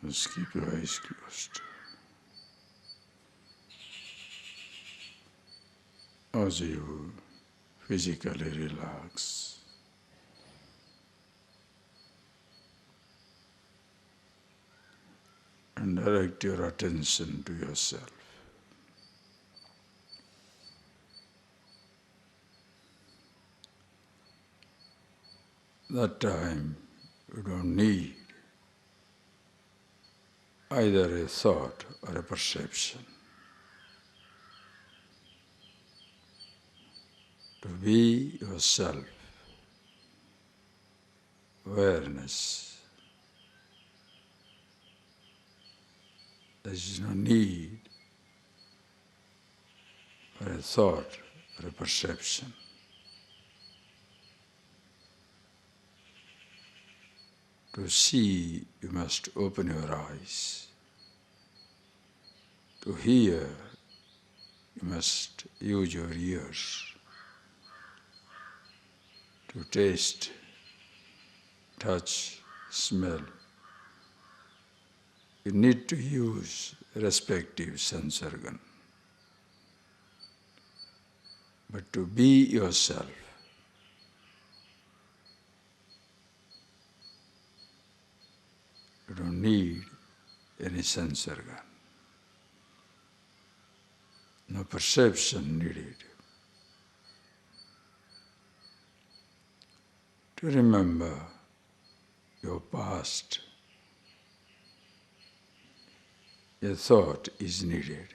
Just keep your eyes closed. As you physically relax, and direct your attention to yourself. That time you don't need either a thought or a perception. To be yourself, awareness. There is no need for a thought or a perception. To see, you must open your eyes. To hear, you must use your ears. To taste, touch, smell, you need to use respective sense organ. But to be yourself, you don't need any sense organ. No perception needed. To remember your past, a thought is needed.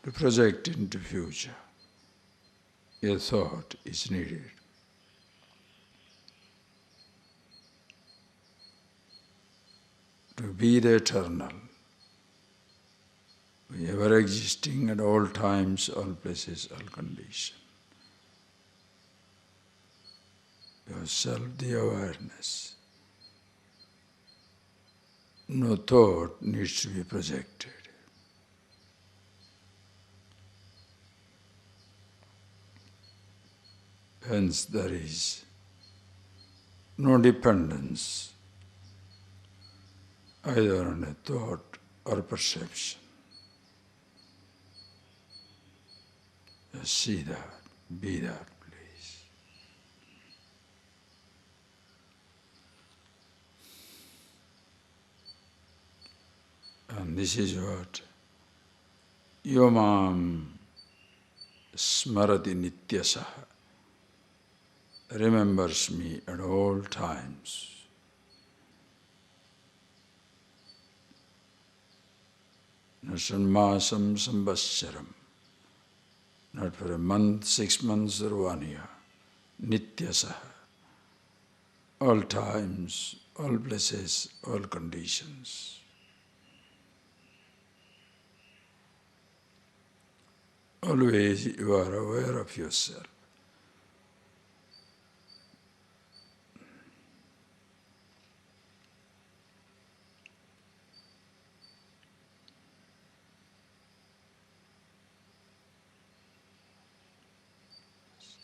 To project into future, a thought is needed. To be the eternal, ever existing at all times, all places, all conditions. Yourself, the awareness. No thought needs to be projected. Hence there is no dependence either on a thought or perception. Just see that, be that, please. And this is what Yomam Smarati Nityasaha, remembers me at all times. Nasanmasam Sambascharam, not for a month, 6 months or 1 year. Nityasaha, all times, all places, all conditions. Always you are aware of yourself.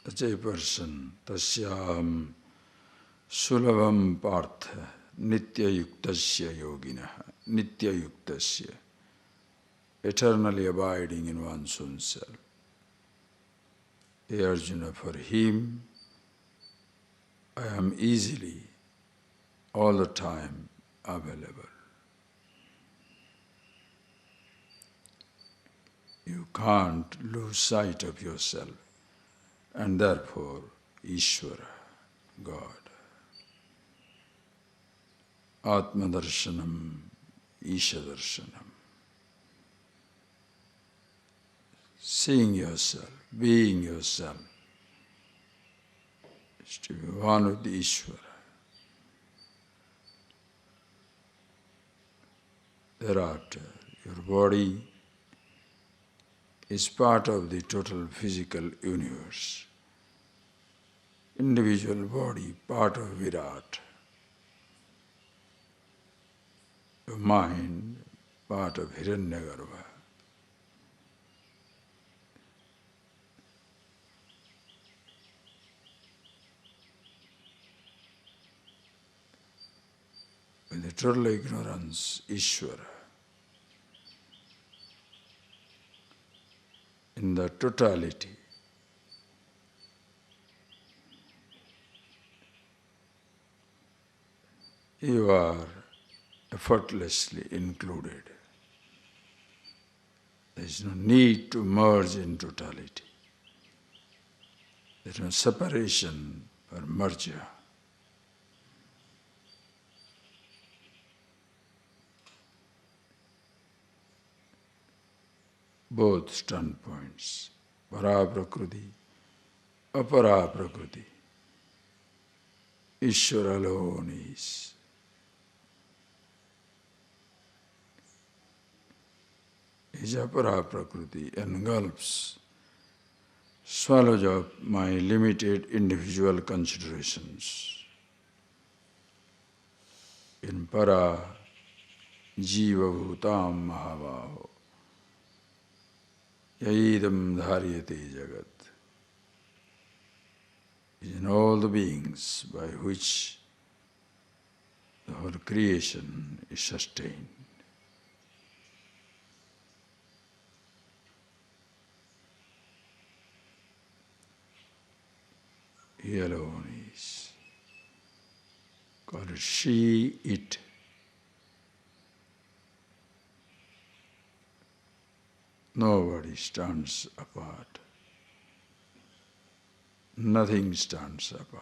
Such a person, tasyam sulabam partha nitya yuktasya yoginaha, nitya yuktasya, eternally abiding in one's own self. Hey Arjuna, for him, I am easily, all the time, available. You can't lose sight of yourself, and therefore, Ishvara, God. Atma darshanam, Isha darshanam. Seeing yourself, being yourself, is to be one with the Ishvara. Thereafter, your body is part of the total physical universe. Individual body, part of Virat. Your mind, part of Hiranyagarbha. the total ignorance, Ishvara. In the totality, you are effortlessly included. There is no need to merge in totality. There is no separation or merger. Both standpoints, para prakriti, apara prakriti. Ishvara alone is apara prakriti, engulfs, swallows up my limited individual considerations. In para jiva bhutam mahavaho yaidam dharyate jagat. In all the beings by which the whole creation is sustained. He alone is. Call it she, it. Nobody stands apart. Nothing stands apart.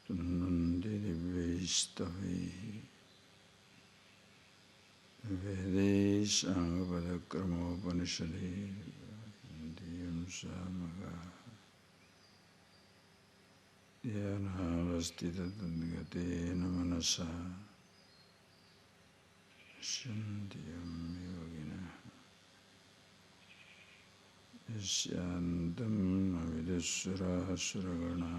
Suddhananda Divyastavi Vedeshanga Padakramopanishadi Diyam Samaga Dhyanavastita Tadgate Namanasa Shantiyam Yogina Yasyantam Avidasura Suragana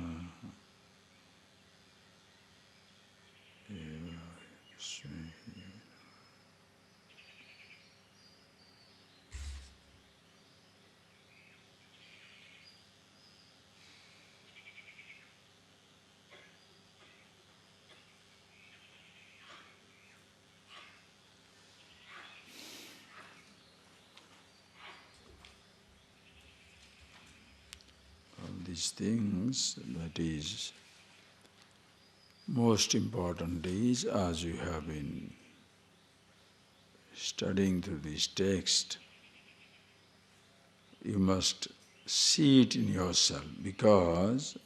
all these things, that is, most important is, as you have been studying through this text, you must see it in yourself, because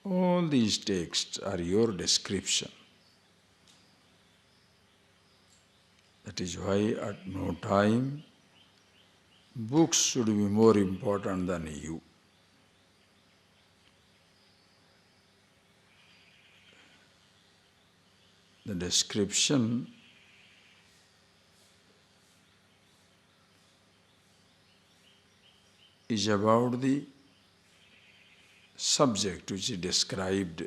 all these texts are your description. That is why at no time books should be more important than you. The description is about the subject which is described.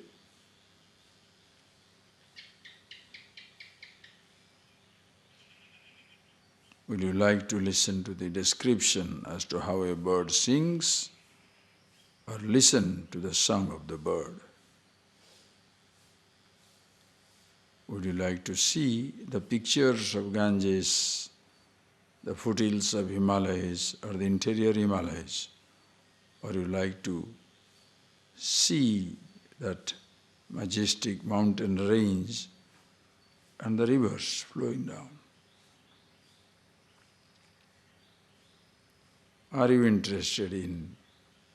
Would you like to listen to the description as to how a bird sings, or listen to the song of the bird? Would you like to see the pictures of Ganges, the foothills of Himalayas or the interior Himalayas? Or you like to see that majestic mountain range and the rivers flowing down? Are you interested in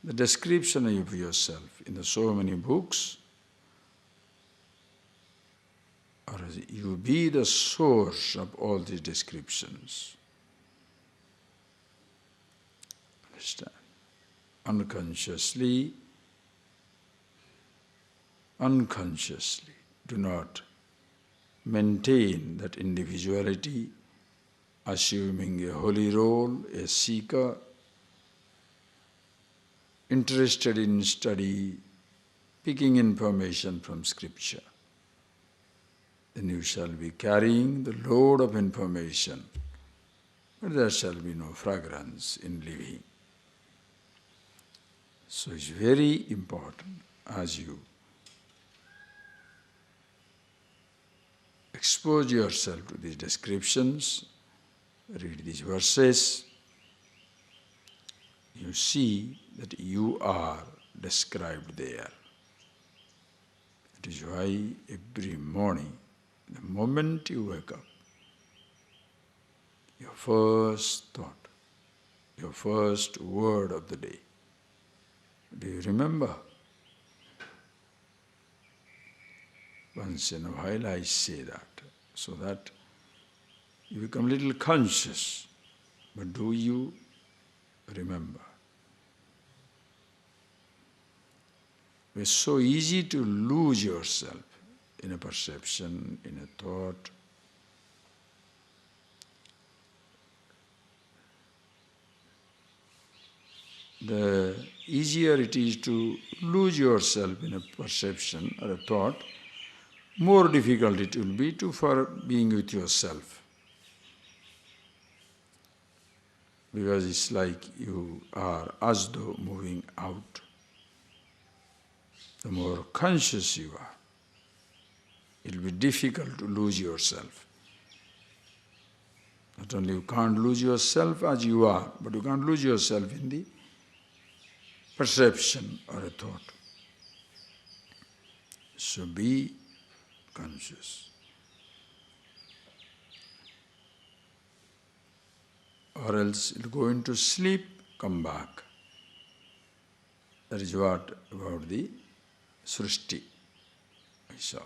the description of yourself in the so many books? Or you be the source of all these descriptions? Understand? Unconsciously, do not maintain that individuality, assuming a holy role, a seeker, interested in study, picking information from scripture. Then you shall be carrying the load of information, but there shall be no fragrance in living. So it's very important as you expose yourself to these descriptions, read these verses, you see that you are described there. That is why every morning, the moment you wake up, your first thought, your first word of the day, do you remember? Once in a while I say that, so that you become a little conscious. But do you remember? It's so easy to lose yourself in a perception, in a thought. The easier it is to lose yourself in a perception or a thought, more difficult it will be for being with yourself. Because it's like you are as though moving out. The more conscious you are, it will be difficult to lose yourself. Not only you can't lose yourself as you are, but you can't lose yourself in the perception or a thought. So be conscious. Or else you'll go into sleep, come back. That is what about the Srishti. I saw.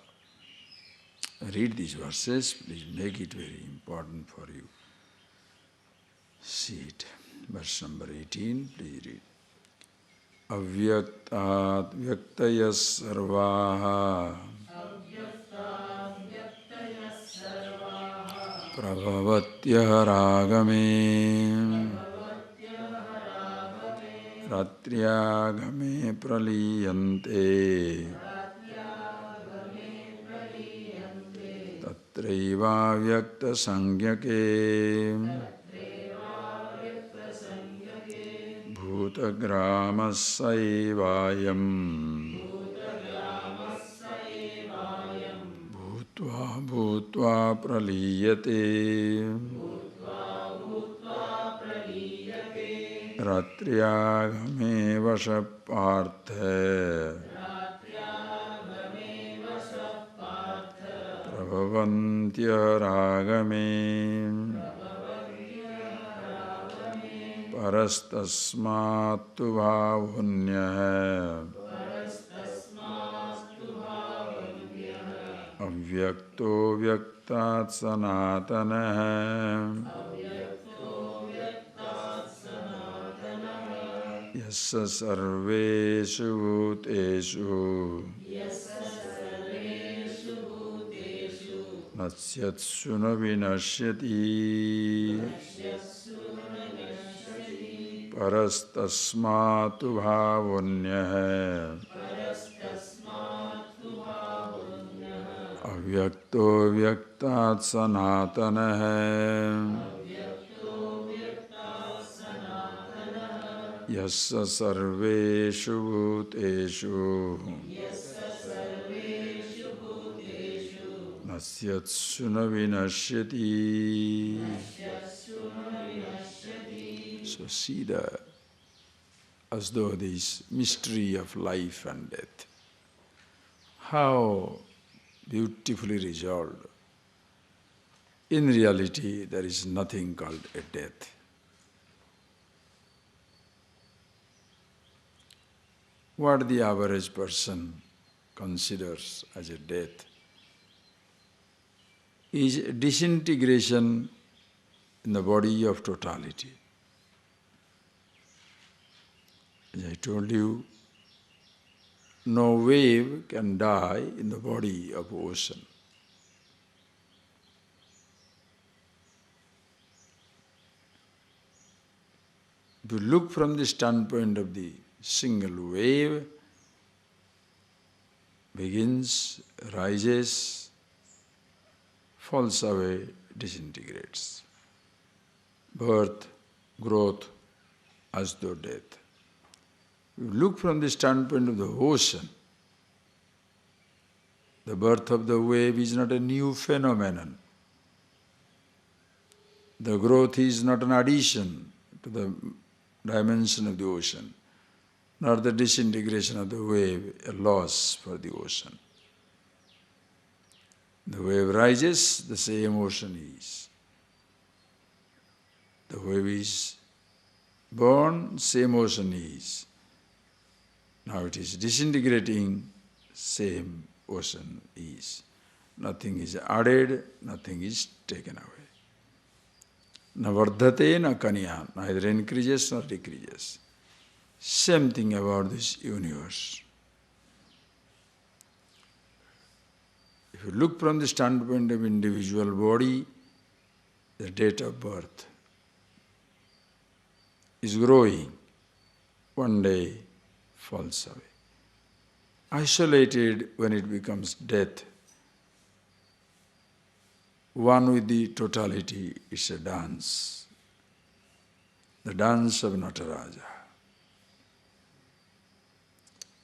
Read these verses, please make it very important for you. See it. Verse number 18, please read. Avyaktat vyaktayas sarvaha prabhavatyah ragame ratriyagame praliyante tatraiva vyakta sangyake bhutagramassaivayam bhutva bhutva praliyate ratriyagame vashapartha prabhavantyah ragame parastasmattu bhavunyah avyakto vyaktat sanatanah yassa sarveshu bhuteshu nasyatsu na vinashyati परस्तास्मात् भावोऽन्यः अव्यक्तो व्यक्तात् सनातनः यस्य सर्वेषु भूतेषु नश्यत्सु न विनश्यति. So see as though this mystery of life and death, how beautifully resolved. In reality, there is nothing called a death. What the average person considers as a death is disintegration in the body of totality. As I told you, no wave can die in the body of ocean. If you look from the standpoint of the single wave, begins, rises, falls away, disintegrates. Birth, growth, as though death. You look from the standpoint of the ocean, the birth of the wave is not a new phenomenon. The growth is not an addition to the dimension of the ocean, nor the disintegration of the wave a loss for the ocean. The wave rises, the same ocean is. The wave is born, same ocean is. Now it is disintegrating, same ocean is. Nothing is added, nothing is taken away. Na vardhate na kanya, neither increases nor decreases. Same thing about this universe. If you look from the standpoint of individual body, the date of birth is growing, one day falls away. Isolated when it becomes death, one with the totality, it's a dance. The dance of Nataraja.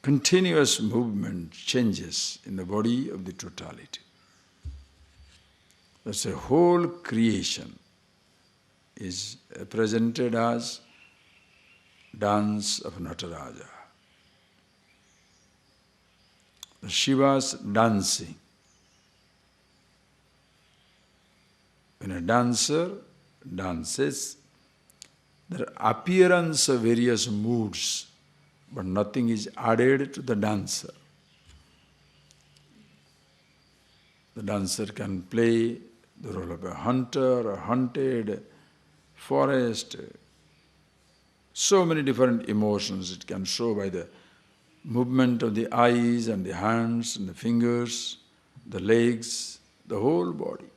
Continuous movement, changes in the body of the totality. That's a whole creation is presented as dance of Nataraja. The Shiva's dancing. When a dancer dances, there are appearance of various moods, but nothing is added to the dancer. The dancer can play the role of a hunter, a hunted, forest, so many different emotions it can show by the movement of the eyes and the hands and the fingers, the legs, the whole body.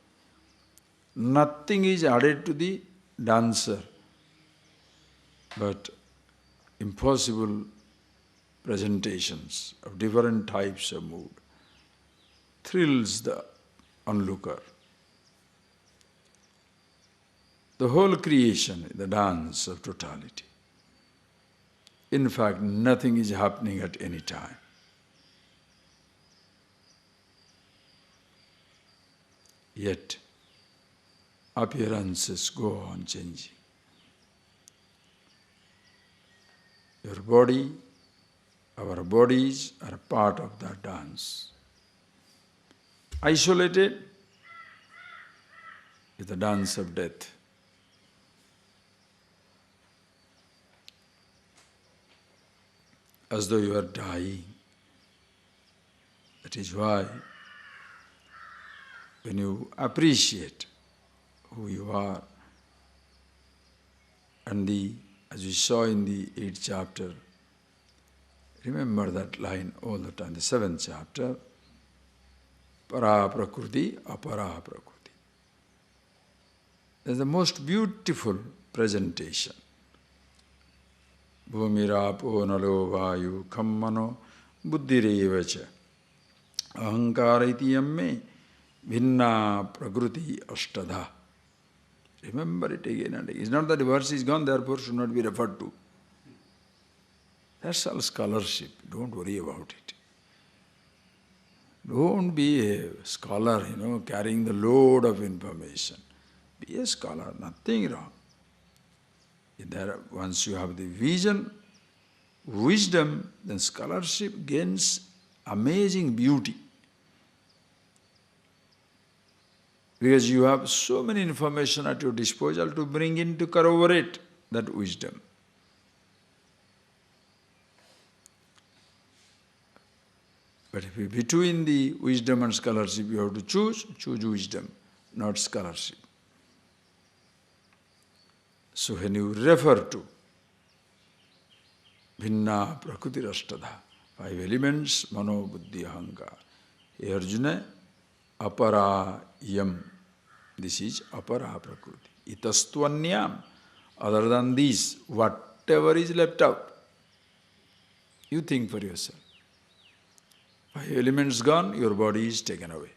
Nothing is added to the dancer, but impossible presentations of different types of mood thrills the onlooker. The whole creation is the dance of totality. In fact, nothing is happening at any time. Yet, appearances go on changing. Your body, our bodies are part of that dance. Isolated is the dance of death. As though you are dying. That is why when you appreciate who you are, and as we saw in the 8th chapter, remember that line all the time, the 7th chapter, para prakriti, apara prakriti. That's the most beautiful presentation. bhumirapo nalo vayu khammano buddhirevacha ahankara iti yamme bhinna prakriti ashtadha. Remember it again and again. It's not that the verse is gone, therefore should not be referred to. That's all scholarship. Don't worry about it. Don't be a scholar, carrying the load of information. Be a scholar, nothing wrong. Once you have the vision, wisdom, then scholarship gains amazing beauty. Because you have so many information at your disposal to bring in to corroborate that wisdom. But if between the wisdom and scholarship you have to choose wisdom, not scholarship. So when you refer to bhinna prakriti rashtadha, 5 elements, mano, buddhi, ahankara. Hey Arjuna, apara yam. This is apara prakriti. Itastvanyam. Other than this, whatever is left out, you think for yourself. 5 elements gone, your body is taken away.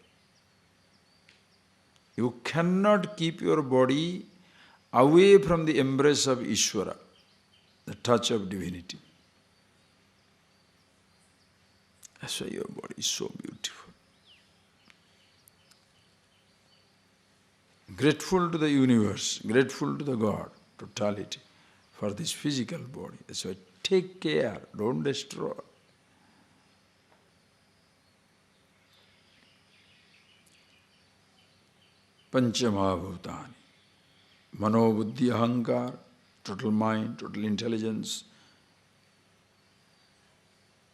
You cannot keep your body away from the embrace of Ishvara, the touch of divinity. That's why your body is so beautiful. Grateful to the universe, grateful to the God, totality, for this physical body. That's why take care, don't destroy. Panchamahabhutani. Mano, buddhi, ahankar, total mind, total intelligence.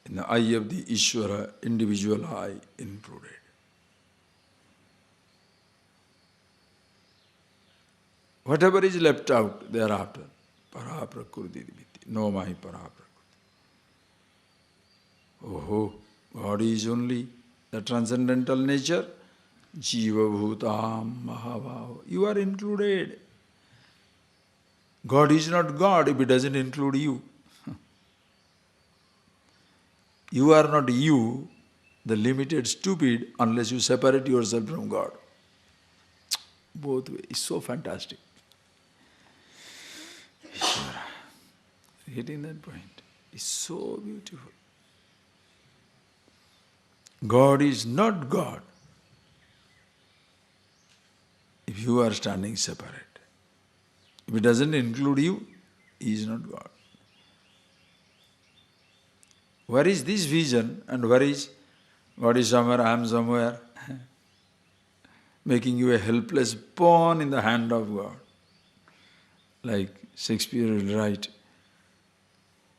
In the eye of the Ishvara, individual eye included. Whatever is left out thereafter, para prakriti, no my para prakriti. Oh, God is only the transcendental nature. Jiva bhutam mahabhava. You are included. God is not God if He doesn't include you. You are not you, the limited stupid, unless you separate yourself from God. Both ways. It's so fantastic. Hitting that point is so beautiful. God is not God if you are standing separate. If it doesn't include you, He is not God. Where is this vision and where is God is somewhere, I am somewhere, making you a helpless pawn in the hand of God. Like Shakespeare will write,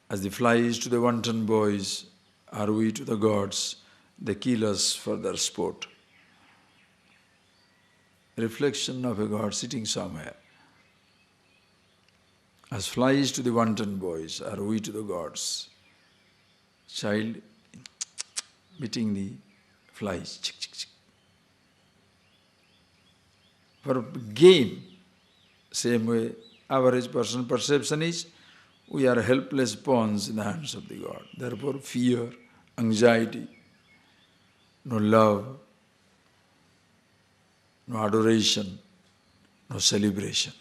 as the flies to the wanton boys, are we to the gods, they kill us for their sport. Reflection of a God sitting somewhere. As flies to the wanton boys, are we to the gods. Child beating the flies. For game, same way average person perception is, we are helpless pawns in the hands of the God. Therefore fear, anxiety, no love, no adoration, no celebration.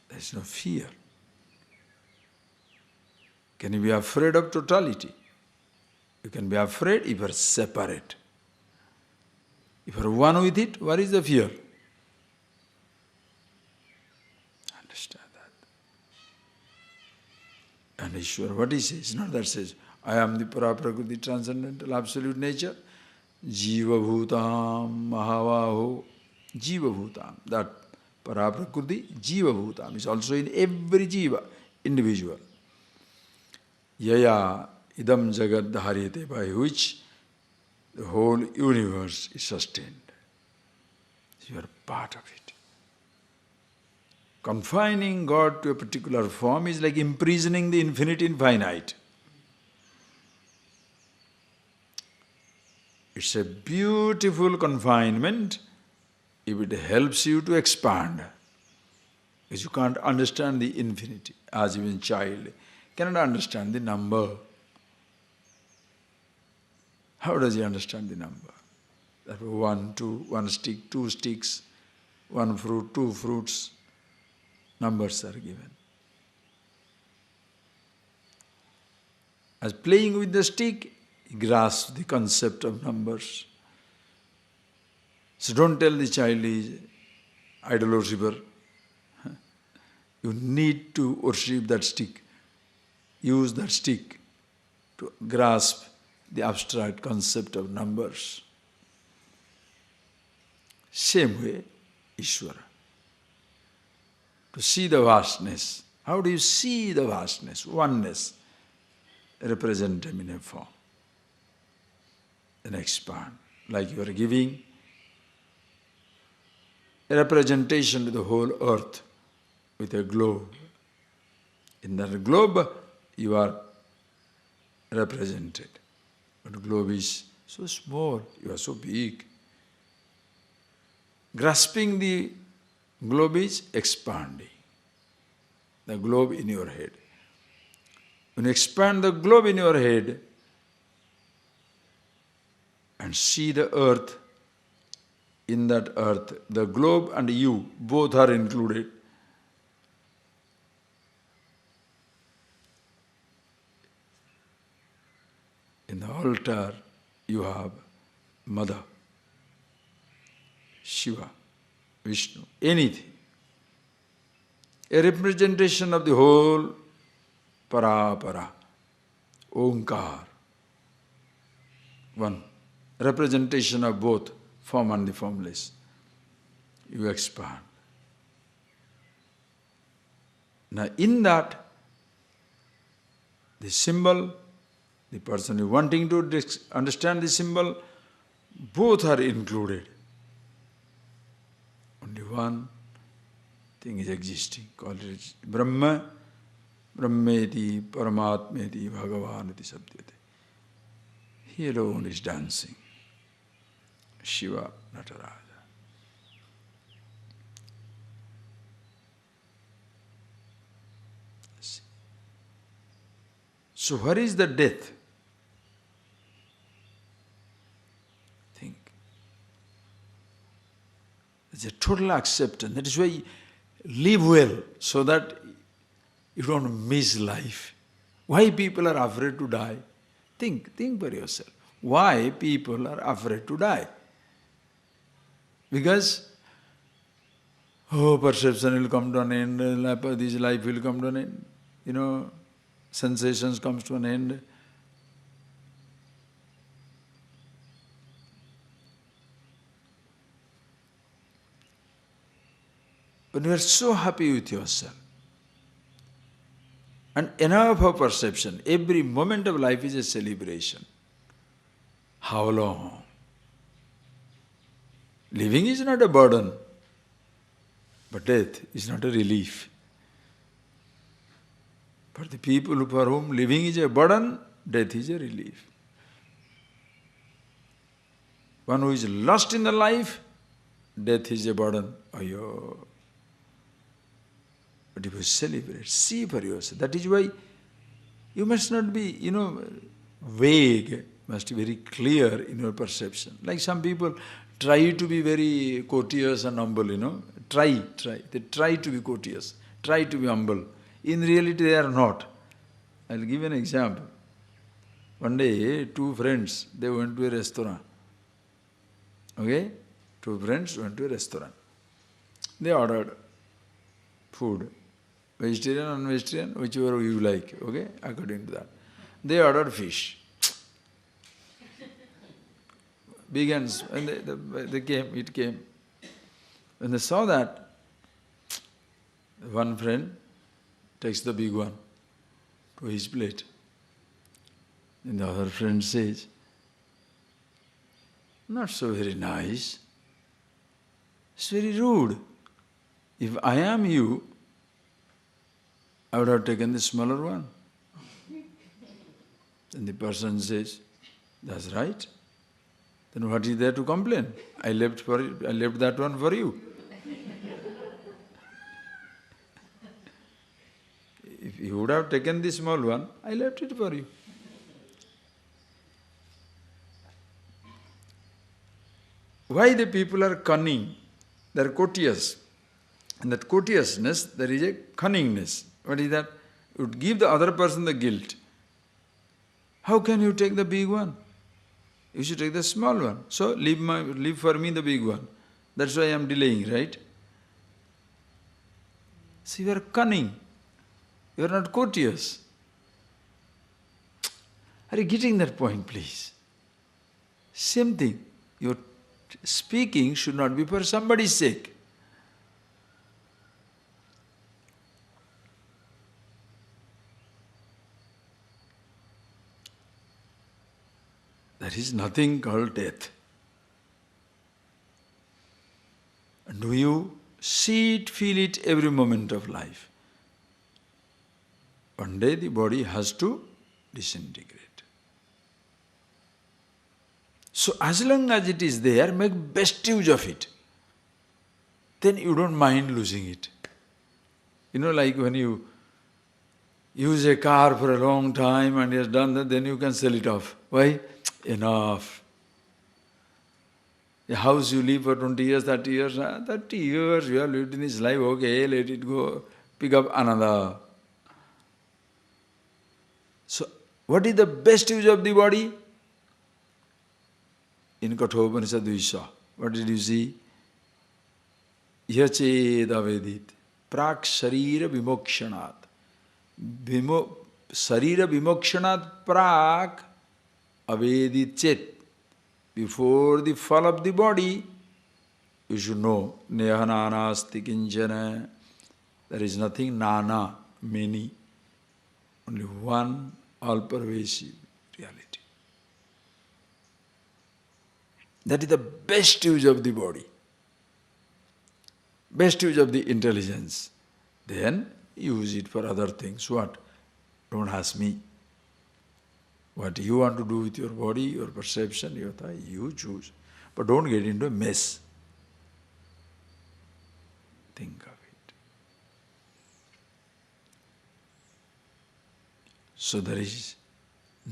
There is no fear. Can you be afraid of totality? You can be afraid if you are separate. If you are one with it, where is the fear? Understand that. And Ishvara, what he says, not that says, I am the Paraprakriti, transcendental, absolute nature. Jiva bhutam mahavaho. Jiva bhutam. That Paraprakriti, Jiva bhutam, is also in every jiva, individual. Yaya idam jagad dharyate, by which the whole universe is sustained. You are part of it. Confining God to a particular form is like imprisoning the infinite in finite. It's a beautiful confinement if it helps you to expand. Because you can't understand the infinity. As even child cannot understand the number. How does he understand the number? That one, two, one stick, two sticks, one fruit, two fruits. Numbers are given. As playing with the stick, he grasps the concept of numbers. So don't tell the child he is idol worshipper. You need to worship that stick. Use that stick to grasp the abstract concept of numbers. Same way, Ishvara. To see the vastness. How do you see the vastness? Oneness. Represent them in a form. Then expand. Like you are giving a representation to the whole earth with a globe. In that globe, you are represented. But the globe is so small, you are so big. Grasping the globe is expanding. The globe in your head. When you expand the globe in your head and see the earth, in that earth, the globe and you, both are included. In the altar, you have Mother, Shiva, Vishnu, anything. A representation of the whole Para, Omkar. One representation of both form and the formless. You expand. Now in that, the symbol, the person who wanting to understand the symbol, both are included. Only one thing is existing, called it Brahma, Brahmeti, Paramatmeti, Bhagavaniti Sabdyate. He alone is dancing. Shiva Nataraja. So where is the death? Think. It's a total acceptance. That is why live well, so that you don't miss life. Why people are afraid to die? Think for yourself. Why people are afraid to die? Because, perception will come to an end, this life will come to an end, sensations comes to an end. When you are so happy with yourself, and enough of perception, every moment of life is a celebration. How long? Living is not a burden, but death is not a relief. For the people for whom living is a burden, death is a relief. One who is lost in the life, death is a burden. Ayo. But if you celebrate, see for yourself. That is why you must not be, vague, must be very clear in your perception. Like some people try to be very courteous and humble, Try. They try to be courteous, try to be humble. In reality, they are not. I'll give an example. One day, two friends, they went to a restaurant. Okay? Two friends went to a restaurant. They ordered food. Vegetarian, non-vegetarian, whichever you like, okay, according to that. They ordered fish. Big hands, and it came. When they saw that, one friend takes the big one to his plate. And the other friend says, not so very nice. It's very rude. If I am you, I would have taken the smaller one. Then the person says, that's right. Then what is there to complain? I left that one for you. have taken the small one, I left it for you. Why the people are cunning? They are courteous. In that courteousness, there is a cunningness. What is that? You would give the other person the guilt. How can you take the big one? You should take the small one. So leave for me the big one. That's why I am delaying, right? So you are cunning. You are not courteous. Are you getting that point, please? Same thing. Your speaking should not be for somebody's sake. There is nothing called death. Do you see it, feel it every moment of life? One day the body has to disintegrate. So as long as it is there, make best use of it. Then you don't mind losing it. You know, like when you use a car for a long time and it has done that, then you can sell it off. Why? Enough. A house you live for 20 years, 30 years, 30 years you have lived in this life, okay, let it go, pick up another. So, what is the best use of the body? In Kathopanishad we saw. What did you see? Yached avedit. Prak sharira vimokshanat. Sharira vimokshanat prak avedit chet. Before the fall of the body, you should know, neha nanasti kinchana. There is nothing nana, many. Only one all-pervasive reality. That is the best use of the body. Best use of the intelligence. Then use it for other things. What? Don't ask me. What you want to do with your body, your perception, your thought, you choose. But don't get into a mess. Think of it. So there is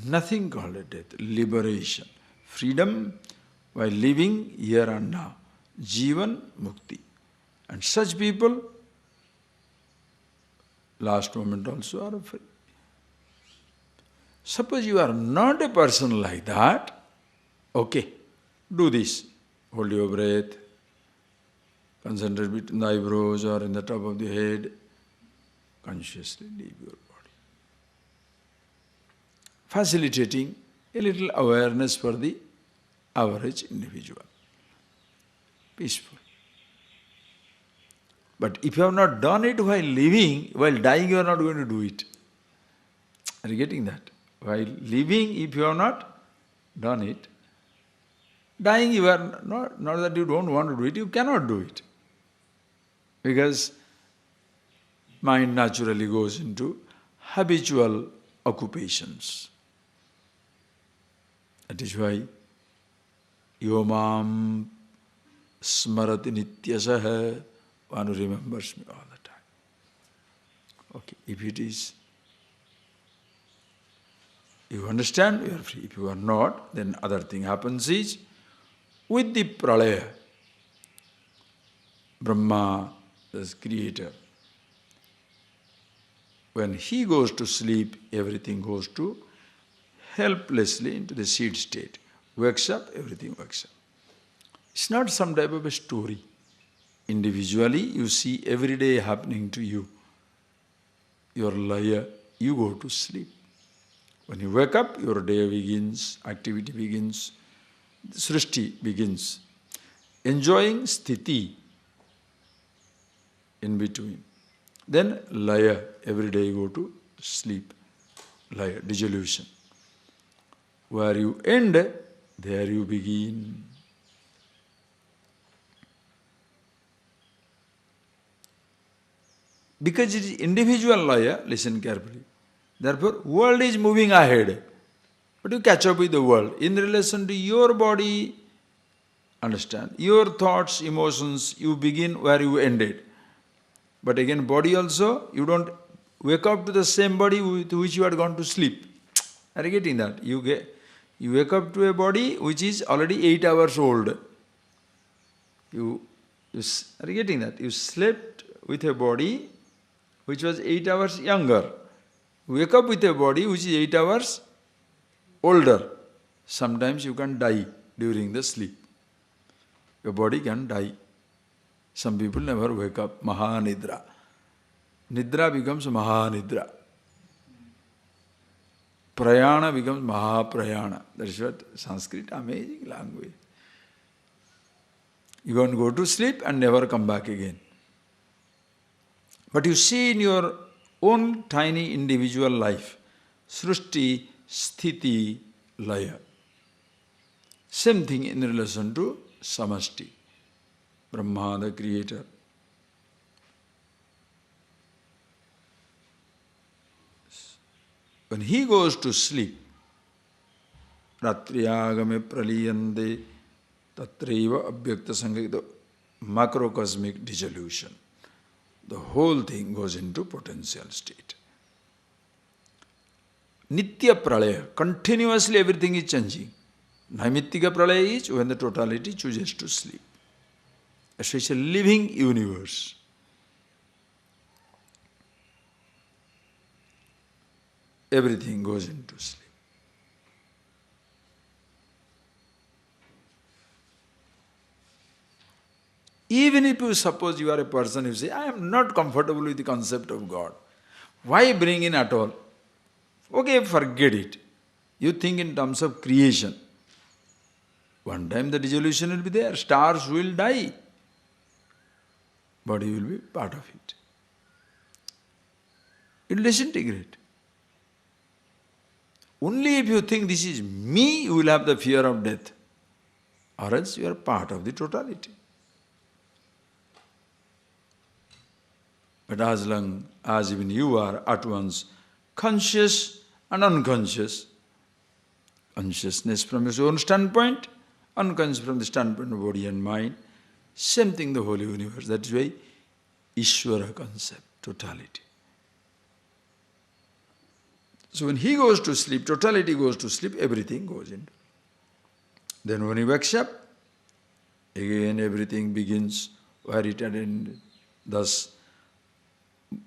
nothing called a death. Liberation. Freedom while living here and now. Jivan Mukti. And such people, last moment also are free. Suppose you are not a person like that, okay, do this. Hold your breath, concentrate between the eyebrows or in the top of the head, consciously leave your body. Facilitating a little awareness for the average individual. Peaceful. But if you have not done it while living, while dying you are not going to do it. Are you getting that? While living, if you have not done it, dying you are not that you don't want to do it, you cannot do it. Because mind naturally goes into habitual occupations. That is why Yomam Smarati Nityasaha, one who remembers me all the time. Okay, if it is, you understand, you are free. If you are not, then other thing happens is, with the pralaya, Brahma, the creator, when he goes to sleep, everything goes to helplessly into the seed state. Wakes up, everything wakes up. It's not some type of a story. Individually, you see every day happening to you. Your laya, you go to sleep. When you wake up, your day begins, activity begins, srishti begins. Enjoying sthiti in between. Then laya, every day you go to sleep. Laya, dissolution. Where you end, there you begin. Because it is individual laya, listen carefully. Therefore, world is moving ahead. But you catch up with the world. In relation to your body, understand, your thoughts, emotions, you begin where you ended. But again, body also, you don't wake up to the same body with which you had gone to sleep. Are you getting that? You wake up to a body which is already 8 hours old. Are you getting that? You slept with a body which was 8 hours younger. Wake up with a body which is 8 hours older. Sometimes you can die during the sleep. Your body can die. Some people never wake up. Mahanidra. Nidra becomes Mahanidra. Prayana becomes Mahaprayana. That is what Sanskrit, amazing language. You can go to sleep and never come back again. But you see in your own tiny individual life, Srushti, Sthiti, Laya. Same thing in relation to Samashti, Brahma, the creator. When he goes to sleep, Ratriyagame praliyande tatraiva abhyakta sangha, the macrocosmic dissolution. The whole thing goes into potential state. Nitya pralaya, continuously everything is changing. Naimittika pralaya is when the totality chooses to sleep. It's a living universe. Everything goes into sleep. Even if you suppose you are a person who say, I am not comfortable with the concept of God. Why bring in at all? Okay, forget it. You think in terms of creation. One time the dissolution will be there. Stars will die. Body will be part of it. It will disintegrate. Only if you think this is me, you will have the fear of death. Or else you are part of the totality. But as long as even you are at once conscious and unconscious, consciousness from his own standpoint, unconscious from the standpoint of body and mind, same thing the whole universe. That is why Ishvara concept, totality. So when he goes to sleep, totality goes to sleep, everything goes into. Then when he wakes up, again everything begins where it had ended. Thus,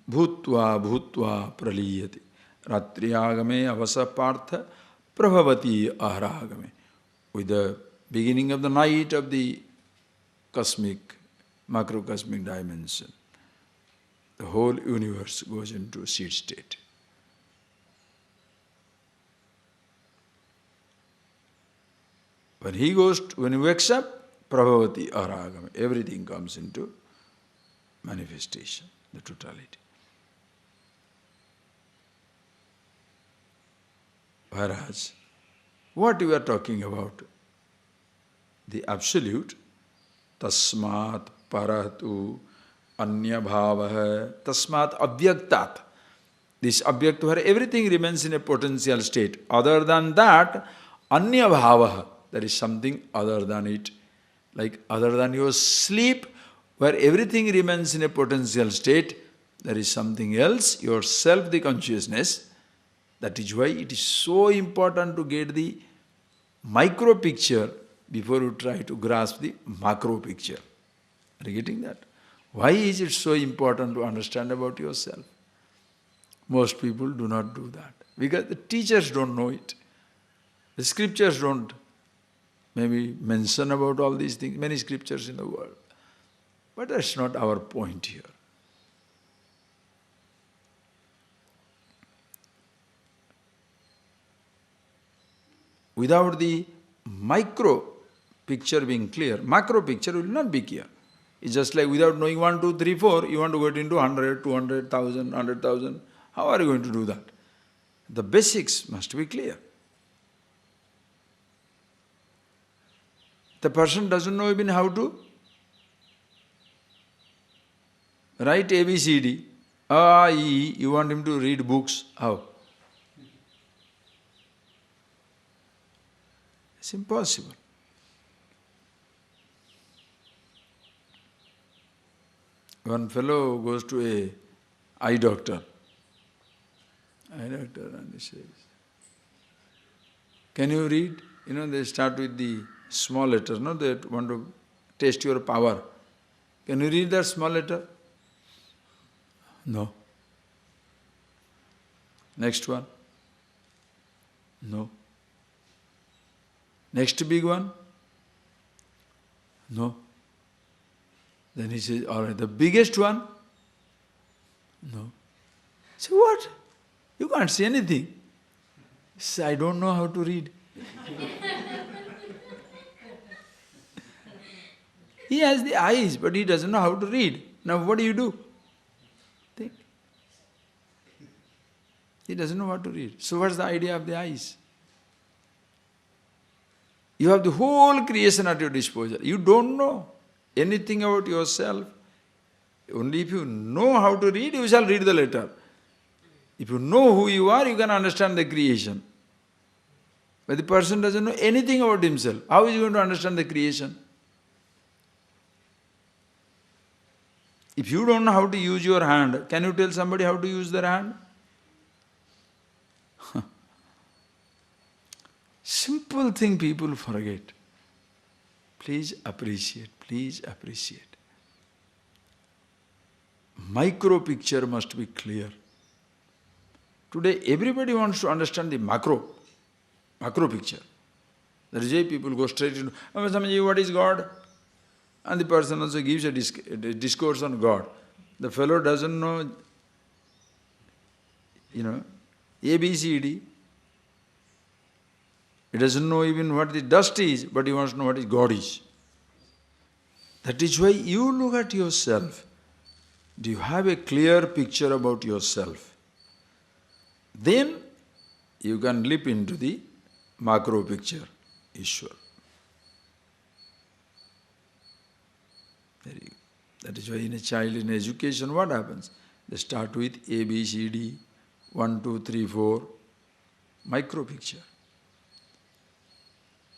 bhutva bhutva praliyati ratriyagame avasa partha prabhavati aharagame. With the beginning of the night of the cosmic, macrocosmic dimension, the whole universe goes into seed state. When he wakes up, prabhavati aharagame, everything comes into manifestation, the totality. Whereas, what we are talking about, the absolute, tasmat paratu anya bhavaha, tasmat avyaktat. This avyakt where everything remains in a potential state. Other than that, anya bhavaha, there is something other than it. Like other than your sleep, where everything remains in a potential state, there is something else, yourself, the consciousness. That is why it is so important to get the micro picture before you try to grasp the macro picture. Are you getting that? Why is it so important to understand about yourself? Most people do not do that. Because the teachers don't know it. The scriptures don't maybe mention about all these things, many scriptures in the world. But that's not our point here. Without the micro picture being clear, macro picture will not be clear. It's just like without knowing 1, 2, 3, 4, you want to get into 100, 200, 1,000, 100,000. How are you going to do that? The basics must be clear. The person doesn't know even how to write ABCD. You want him to read books. How? It's impossible. One fellow goes to an eye doctor. I Dr. Rani says. Can you read? They start with the small letter, no? They want to test your power. Can you read that small letter? No. Next one? No. Next big one? No. Then he says, all right, the biggest one? No. So what? You can't see anything. He says, I don't know how to read. He has the eyes, but he doesn't know how to read. Now what do you do? Think. He doesn't know what to read. So what's the idea of the eyes? You have the whole creation at your disposal. You don't know anything about yourself. Only if you know how to read, you shall read the letter. If you know who you are, you can understand the creation. But the person doesn't know anything about himself. How is he going to understand the creation? If you don't know how to use your hand, can you tell somebody how to use their hand? Simple thing people forget. Please appreciate, please appreciate. Micro picture must be clear. Today everybody wants to understand the macro picture. That is why people go straight into, Swamiji, what is God? And the person also gives a discourse on God. The fellow doesn't know, A, B, C, D. He doesn't know even what the dust is, but he wants to know what God is. That is why you look at yourself. Do you have a clear picture about yourself? Then you can leap into the macro picture, Ishwar. Very good. That is why in a child in education, what happens? They start with A, B, C, D, 1, 2, 3, 4, micro picture.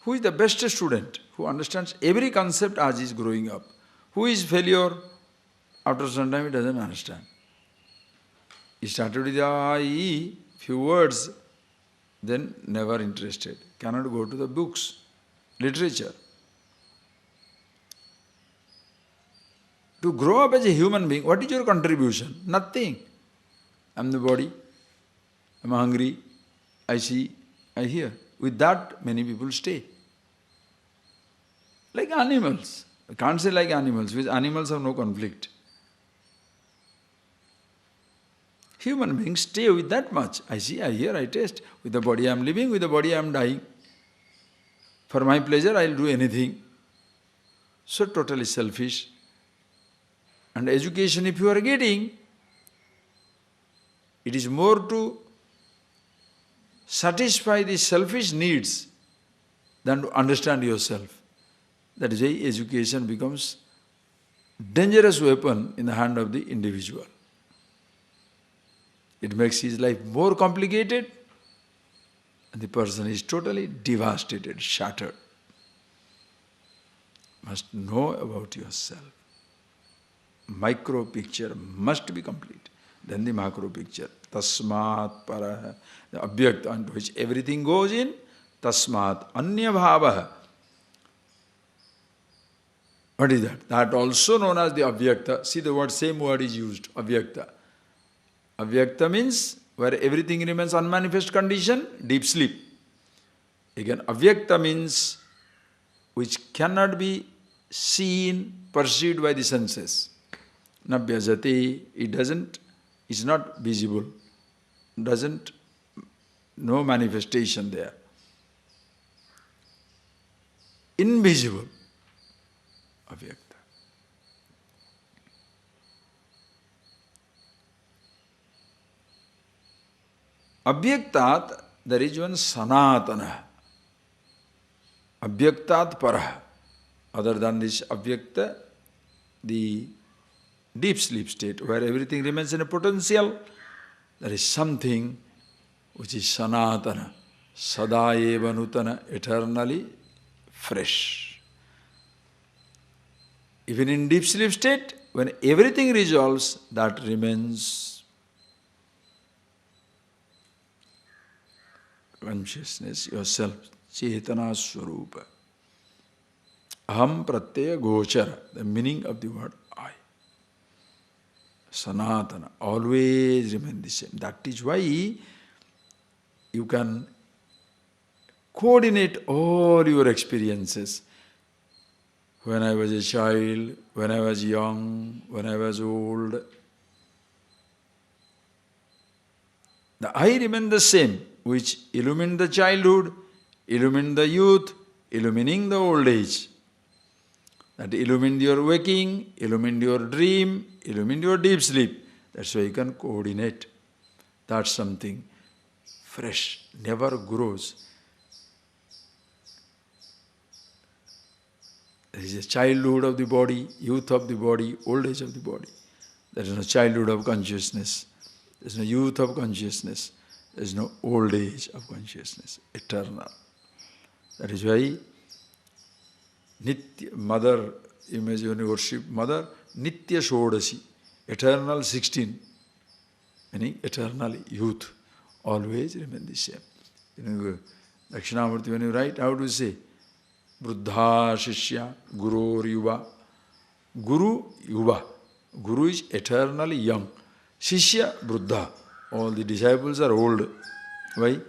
Who is the best student? Who understands every concept as he is growing up. Who is failure? After some time he doesn't understand. He started with A, E, few words, then never interested. Cannot go to the books, literature. To grow up as a human being, what is your contribution? Nothing. I am the body, I am hungry, I see, I hear. With that, many people stay. Like animals. I can't say like animals, because animals have no conflict. Human beings stay with that much. I see, I hear, I taste. With the body I am living, with the body I am dying. For my pleasure I will do anything. So totally selfish. And education if you are getting, it is more to satisfy the selfish needs than to understand yourself. That is why education becomes dangerous weapon in the hand of the individual. It makes his life more complicated and the person is totally devastated, shattered. Must know about yourself. Micro picture must be complete. Then the macro picture. Tasmat para, the abhyakta onto which everything goes in. Tasmat anya bhava. What is that? That also known as the avyakta. See the word, same word is used, avyakta. Avyakta means where everything remains unmanifest condition, deep sleep. Again, avyakta means which cannot be seen, perceived by the senses. Nabhyajati, it's not visible, no manifestation there. Invisible, avyakta. Avyaktat, there is one sanatana. Avyaktat para. Other than this avyakta, the deep sleep state, where everything remains in a potential, there is something which is sanatana, sadaeva nutana, eternally fresh. Even in deep sleep state, when everything resolves, that remains consciousness, yourself, Chetana Swarupa. Aham Pratyaya Gochara, the meaning of the word I. Sanatana, always remain the same. That is why you can coordinate all your experiences. When I was a child, when I was young, when I was old, the I remain the same, which illumined the childhood, illumined the youth, illumining the old age. That illumined your waking, illumined your dream, illumined your deep sleep. That's why you can coordinate. That's something fresh, never grows. There is a childhood of the body, youth of the body, old age of the body. There is no childhood of consciousness. There is no youth of consciousness. There is no old age of consciousness, eternal. That is why Nitya, mother, imagine when you worship mother, Nitya Shodasi, eternal 16, meaning eternal youth, always remain the same. Dakshinamurti, when you write, how do you say? Vruddha Shishya, Guru Yuva. Guru Yuva. Guru is eternally young. Shishya Vruddha. All the disciples are old. Why?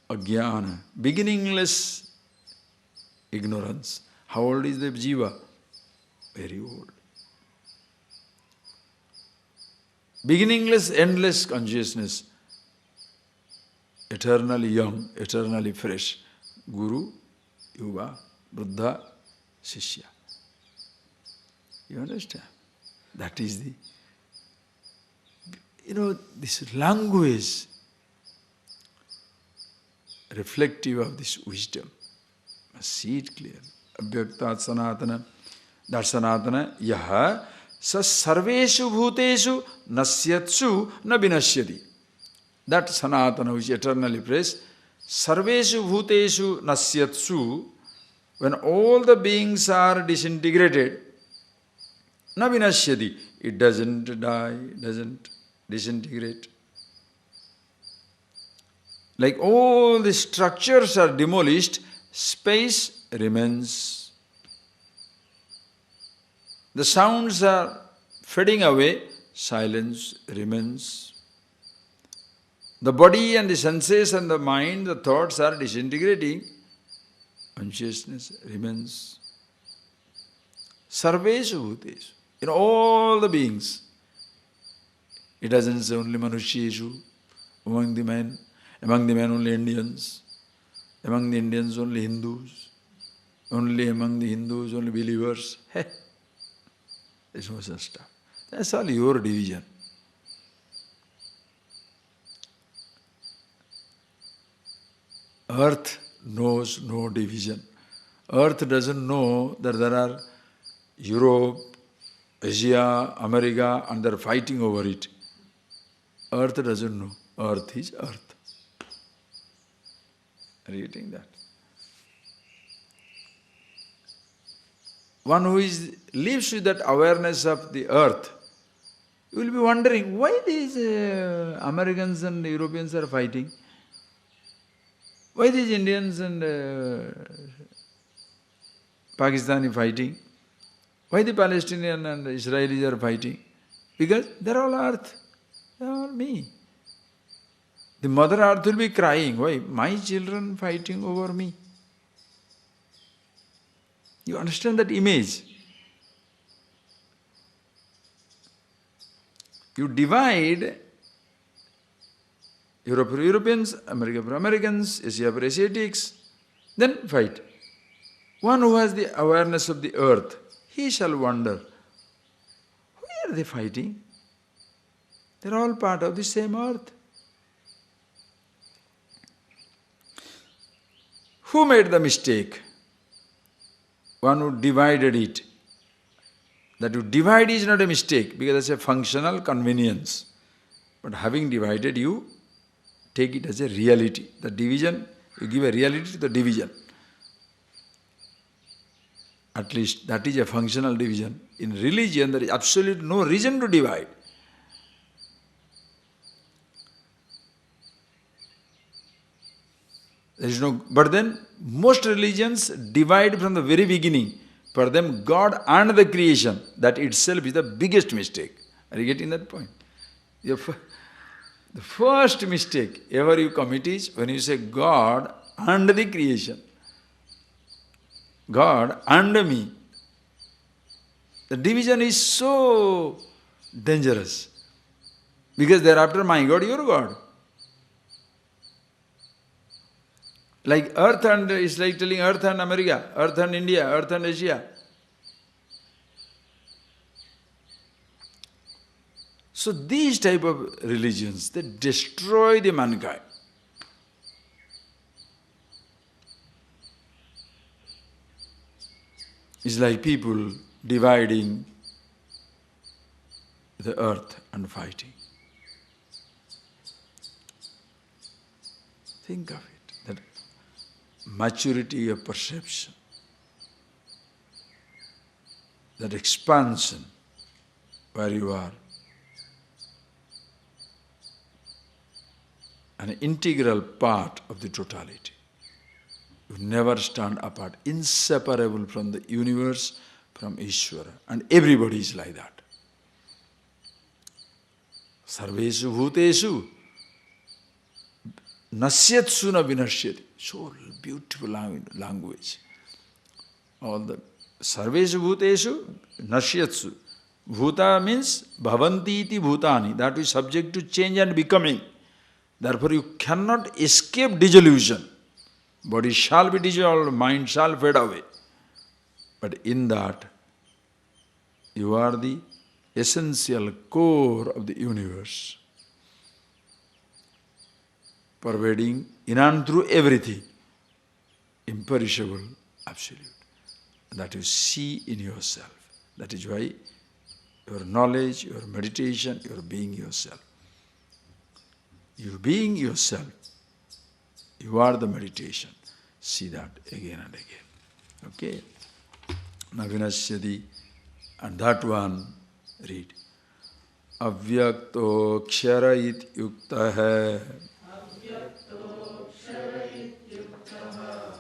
Ajnana. Beginningless ignorance. How old is the jiva? Very old. Beginningless, endless consciousness. Eternally young, eternally fresh. Guru, Yuva, Buddha, Shishya. You understand? That is the, this language reflective of this wisdom. Must see it clearly. Abhyaktat Sanatana. That Sanatana, Yaha, sa sarveshu bhuteshu nasyatsu na vinashyati. That Sanatana which eternally prays, sarveshu bhuteshu nasyatsu, when all the beings are disintegrated, na vinashyati, it doesn't die, doesn't disintegrate. Like all the structures are demolished, space remains. The sounds are fading away, silence remains. The body and the senses and the mind, the thoughts are disintegrating, consciousness remains. Sarveshu bhuteshu, in all the beings. It doesn't say only Manusheshu, among the men only Indians, among the Indians only Hindus, only among the Hindus only believers. Hey, there's no such stuff. That's all your division. Earth knows no division. Earth doesn't know that there are Europe, Asia, America, and they're fighting over it. Earth doesn't know. Earth is earth. Are you getting that? One who lives with that awareness of the earth, you will be wondering why these Americans and Europeans are fighting. Why these Indians and Pakistani fighting? Why the Palestinian and Israelis are fighting? Because they're all earth. They are all me. The Mother Earth will be crying, why? My children fighting over me. You understand that image? You divide Europe for Europeans, America for Americans, Asia for Asiatics, then fight. One who has the awareness of the earth, he shall wonder, why are they fighting? They're all part of the same earth. Who made the mistake? One who divided it. That you divide is not a mistake, because it's a functional convenience. But having divided, you take it as a reality. The division, you give a reality to the division. At least that is a functional division. In religion, there is absolutely no reason to divide. There is no, but then most religions divide from the very beginning. For them, God and the creation, that itself is the biggest mistake. Are you getting that point? The first mistake ever you commit is when you say God and the creation. God and me. The division is so dangerous. Because thereafter, my God, your God. Like Earth and, it's like telling Earth and America, Earth and India, Earth and Asia. So these type of religions, they destroy the mankind. It's like people dividing the earth and fighting. Think of it, that maturity of perception, that expansion where you are an integral part of the totality. You never stand apart, inseparable from the universe, from Ishvara. And everybody is like that. Sarvesu bhuteshu nasyatsu na vinashyati. So beautiful language. All the sarvesu bhuteshu nasyatsu. Bhuta means bhavanti iti bhutani. That is subject to change and becoming. Therefore you cannot escape dissolution. Body shall be dissolved, mind shall fade away. But in that, you are the essential core of the universe, pervading in and through everything, imperishable, absolute. That you see in yourself. That is why your knowledge, your meditation, your being yourself. You being yourself, you are the meditation. See that again and again. Okay? Navinashyati. And that one, read. Avyakto kshara it yukta hai.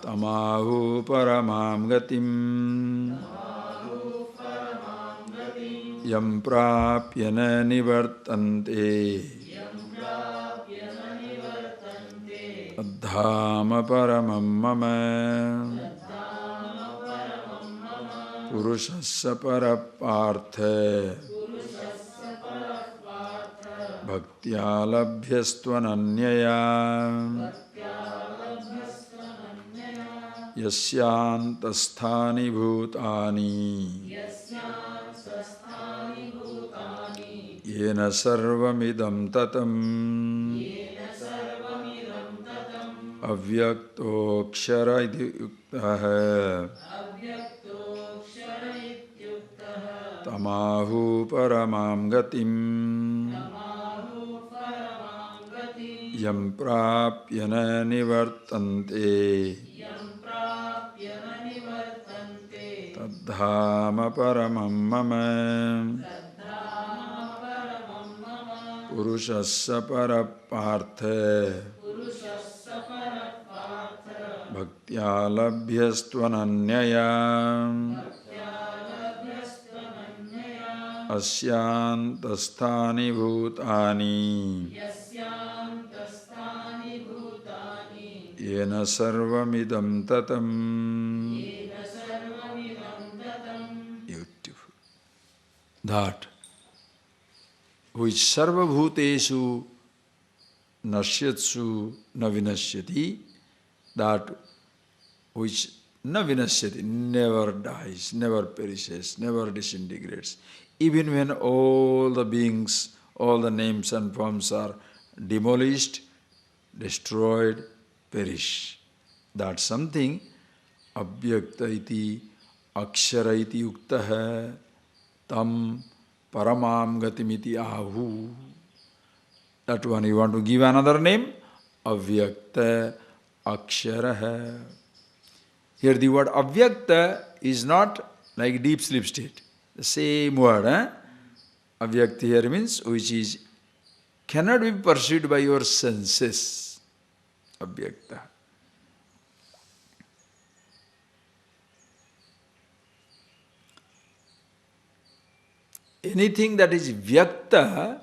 Tamahu paramam gatim. Yam prapyana nivartante. Adhama paramam mama. Purushasya parapartha. Bhaktya labhyastvananyaya. Yasyantasthani bhutani. Yena sarvamidam tatam. Avyakto kshara iti yuktaha. Tamahu paramam gatim. Yam prapyana nivartante. Tadhama paramam mama. Purushasya parapartha. Bhaktya labhyastvananyaya. Asyantasthani bhutani. Yena sarvamidam tatam. Beautiful. That which sarva bhuteshu nasyatsu navinashyati, that which navinashyati, never dies, never perishes, never disintegrates. Even when all the beings, all the names and forms are demolished, destroyed, perish. That's something abhyakta iti akshara iti yuktaha tam paramam gatimiti ahu. That one you want to give another name? Avyakta akshara. Here the word avyakta is not like deep sleep state. The same word. Avyakta here means which is cannot be perceived by your senses. Avyakta. anything that is vyakta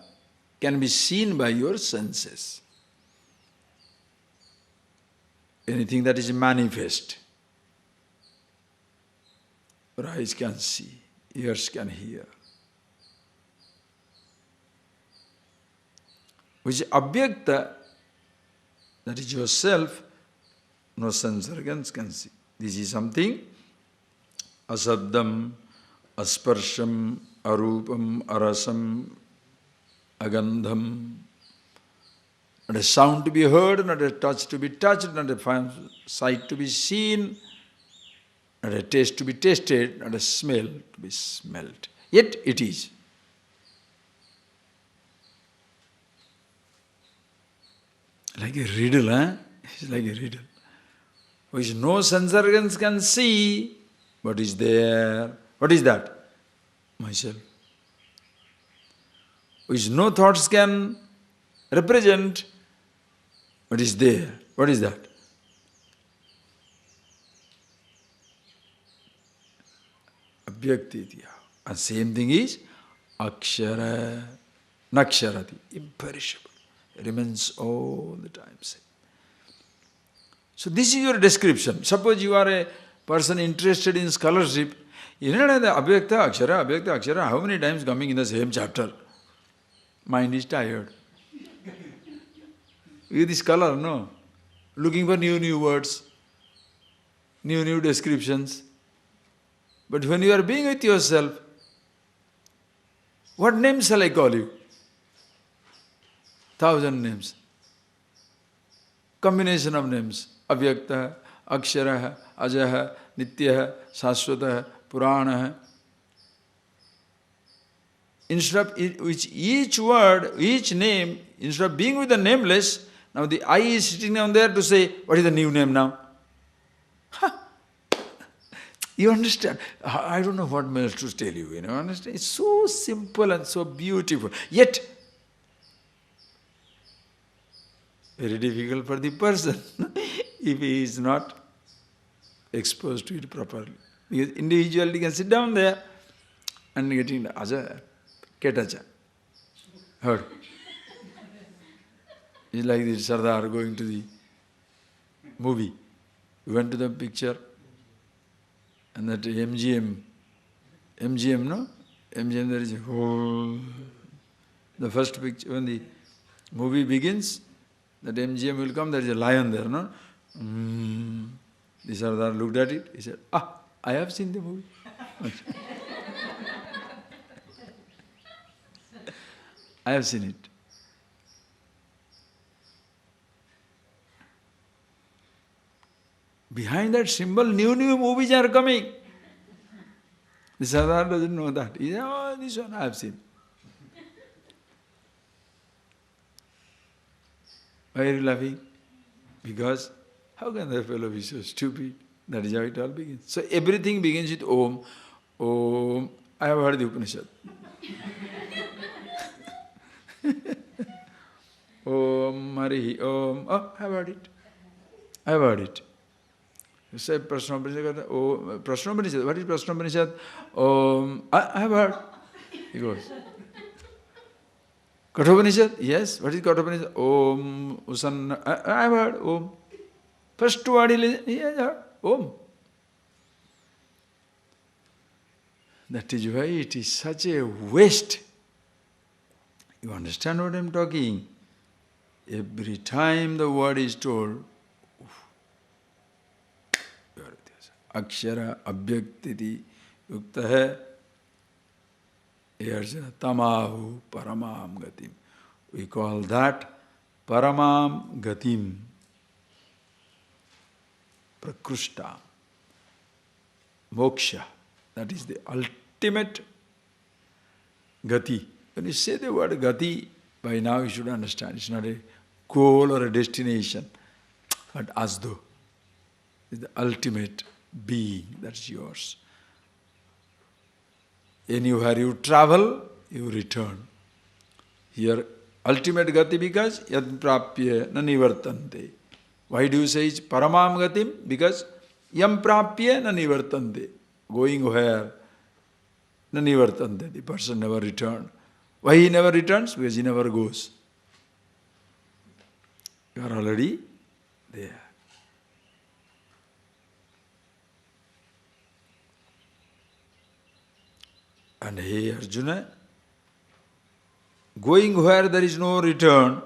can be seen by your senses. Anything that is manifest, your eyes can see, ears can hear. Which is abhyakta, that is yourself, no sense organs can see. This is something asabdam, asparsham, arupam, arasam, agandham. Not a sound to be heard, not a touch to be touched, not a sight to be seen, not a taste to be tasted, not a smell to be smelled. Yet it is. Like a riddle, huh? It's like a riddle. Which no sense organs can see, but is there. What is that? Myself. Which no thoughts can represent, but is there. What is that? Abhyaktitya. And same thing is akshara, naksharati, imperishable. Remains all the time same. So this is your description. Suppose you are a person interested in scholarship, you know the abhyakta, akshara, how many times coming in the same chapter? Mind is tired. With this color, no? Looking for new words, new descriptions. But when you are being with yourself, what name shall I call you? 1,000 names. Combination of names. Avyakta, Akshara, Ajaha, Nitya, Saswata, Purana. Instead of which each word, each name, instead of being with the nameless, now the I is sitting down there to say, what is the new name now? You understand? I don't know what else to tell you, understand? It's so simple and so beautiful. Yet, very difficult for the person if he is not exposed to it properly. Because individually can sit down there and getting aja, ketacha. Heard? It's like this Sardar going to the movie. We went to the picture and that MGM, no? MGM, there is a whole... The first picture, when the movie begins, that MGM will come, there is a lion there, no? The Sardar looked at it, he said, I have seen the movie. I have seen it. Behind that symbol, new movies are coming. The Sardar doesn't know that. He said, this one I have seen. Why are you laughing? Because how can the fellow be so stupid? That is how it all begins. So everything begins with Om. Om. I have heard the Upanishad. Om Marihi Om. Oh, I have heard it. I have heard it. You say Prashna Upanishad. Oh, Prashna Upanishad. What is Prashna Upanishad? Om. I have heard. He goes. Kathopanishad? Yes. What is Kathopanishad? Om. Usanna. I have heard. Om. First word he has heard. Om. That is why it is such a waste. You understand what I am talking? Every time the word is told, Akshara abhyaktiti yukta hai, tamahu paramam gatim. We call that paramam gatim, prakrushta, moksha. That is the ultimate gati. When you say the word gati, by now you should understand, it's not a goal or a destination, but asdo is the ultimate being, that's yours. Anywhere you travel, you return. Here, ultimate gati because yad prapya na nivartante. Why do you say it's paramam gatim? Because yam prapya na nivartante. Going where? Nanivartante, the person never returned. Why he never returns? Because he never goes. You are already there. And hey Arjuna, going where there is no return,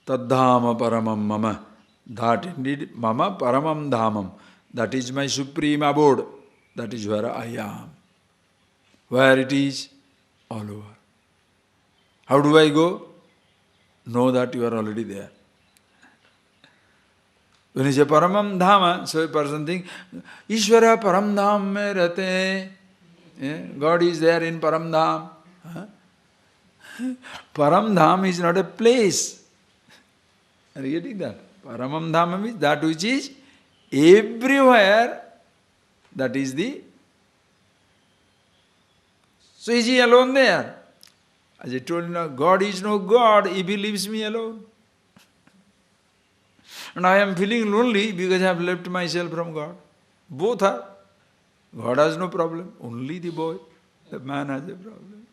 Tadhama paramam mama. That indeed, mama paramam dhamam. That is my supreme abode. That is where I am. Where it is? All over. How do I go? Know that you are already there. When you say paramam dhama, so a person thinks, Ishvara param dham me rate. God is there in param dham. Param dham is not a place. Are you getting that? Paramam dhama means that which is everywhere. That is the... So is he alone there? As I told you now, God is no God if he leaves me alone. And I am feeling lonely because I have left myself from God. Both are. God has no problem. Only the boy, the man has a problem.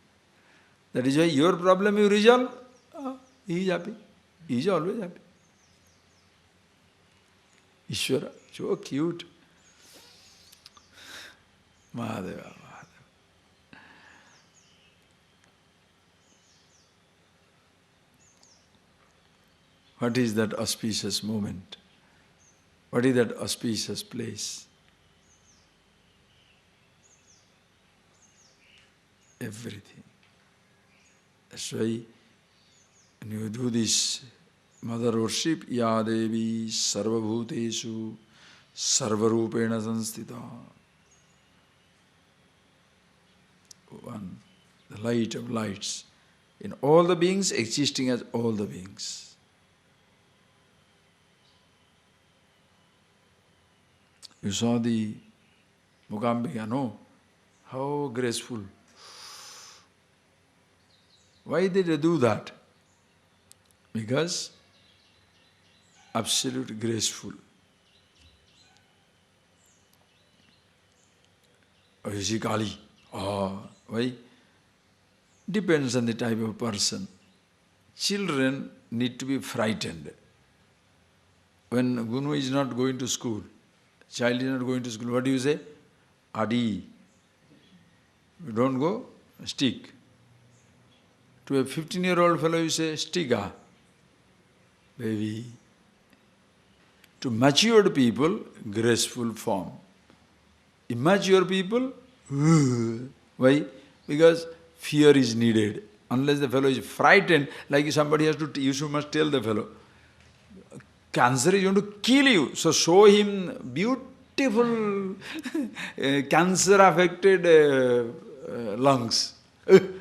That is why your problem you resolve. He is happy. He is always happy. Ishvara, so cute. Mahadeva, Mahadeva. What is that auspicious moment? What is that auspicious place? Everything. That's why when you do this mother worship, Ya Devi Sarvabhuteshu Sarvarupena Sanstita. One, the light of lights, in all the beings, existing as all the beings. You saw the Mukambika, no? How graceful. Why did they do that? Because absolute graceful. Or is he Kali? Why? Depends on the type of person. Children need to be frightened. When Gunu is not going to school, child is not going to school, what do you say? Adi. You don't go, stick. To a 15-year-old fellow you say, stika. Baby. To matured people, graceful form. Immature people, why? Because fear is needed. Unless the fellow is frightened, like somebody has to, you must tell the fellow, cancer is going to kill you. So show him beautiful cancer-affected lungs.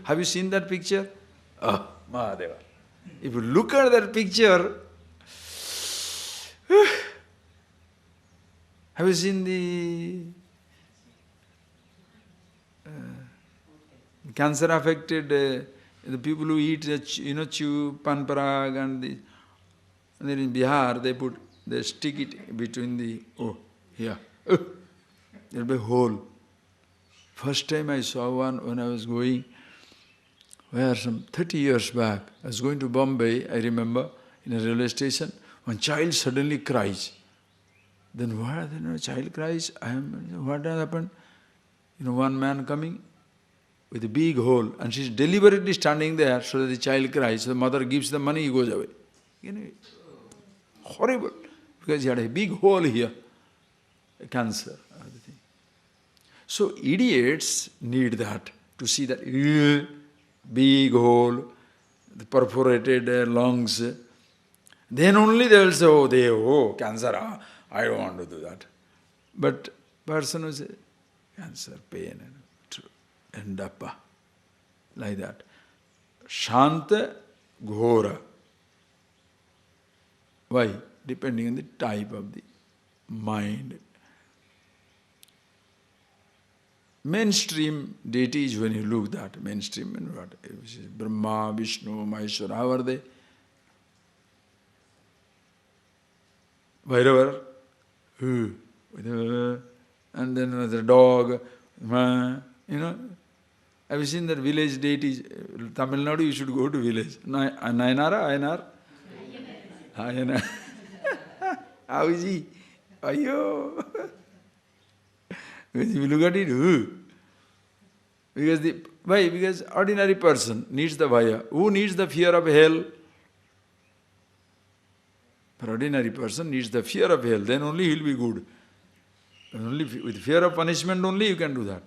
Have you seen that picture? Mahadeva. If you look at that picture, have you seen the cancer-affected, the people who eat, chew, panparag and the... And then in Bihar, they stick it between the, here. There will be a hole. First time I saw one when I was going, where some 30 years back, I was going to Bombay, I remember, in a railway station, one child suddenly cries. Then what? Then a child cries, what has happened? One man coming with a big hole, and she's deliberately standing there so that the child cries. So the mother gives the money, he goes away. Horrible, because he had a big hole here, a cancer. So idiots need that, to see that big hole, the perforated lungs. Then only they will say, cancer, I don't want to do that. But person will say, cancer, pain, end up like that. Shanta, ghora. Why? Depending on the type of the mind. Mainstream deities, when you look at that, mainstream and what? Brahma, Vishnu, Maheshwara, how are they? Bhairava, and then another dog, You know, have you seen that village deity? Tamil Nadu, you should go to village. Nayanara, Ayanar? Ayanar. How is he? Ayo! Because if you look at it, why? Because ordinary person needs the bhaya. Who needs the fear of hell? For ordinary person needs the fear of hell, then only he will be good. And only with fear of punishment only you can do that.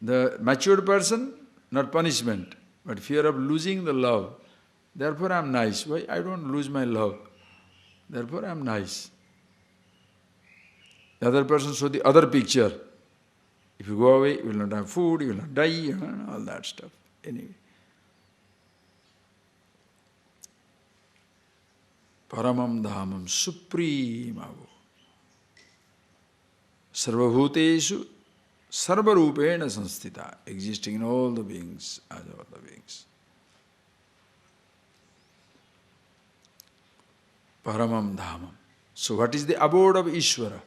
The matured person, not punishment, but fear of losing the love. Therefore I am nice. Why? I don't lose my love. Therefore I am nice. The other person show the other picture. If you go away, you will not have food, you will not die, all that stuff. Anyway. Paramam dhamam, supreme avo. Sarvabhuteshu, sarvarupena sanstita, existing in all the beings, as all the beings. Paramam dhamam. So what is the abode of Ishvara?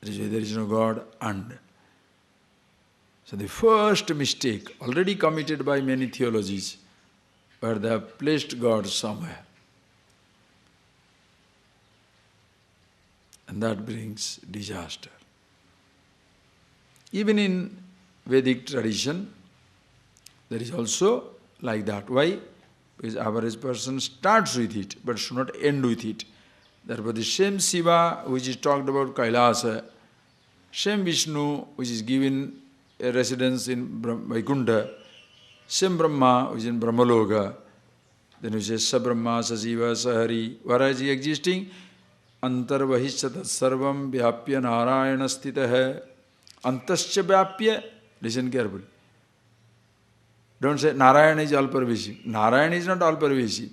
There is no God and. So the first mistake already committed by many theologies, where they have placed God somewhere. And that brings disaster. Even in Vedic tradition, there is also like that. Why? Because average person starts with it, but should not end with it. Therefore the same Shiva which is talked about Kailasa, same Vishnu which is given a residence in Vaikuntha, same Brahma which is in Brahmaloka, then we say Sa Brahma, Sa Jiva, Sa Hari. Where is he existing? Antarvahishya tat sarvam vyapya narayana stitah. Antascha vyapya. Listen carefully. Don't say Narayana is all-pervasive. Narayana is not all-pervasive.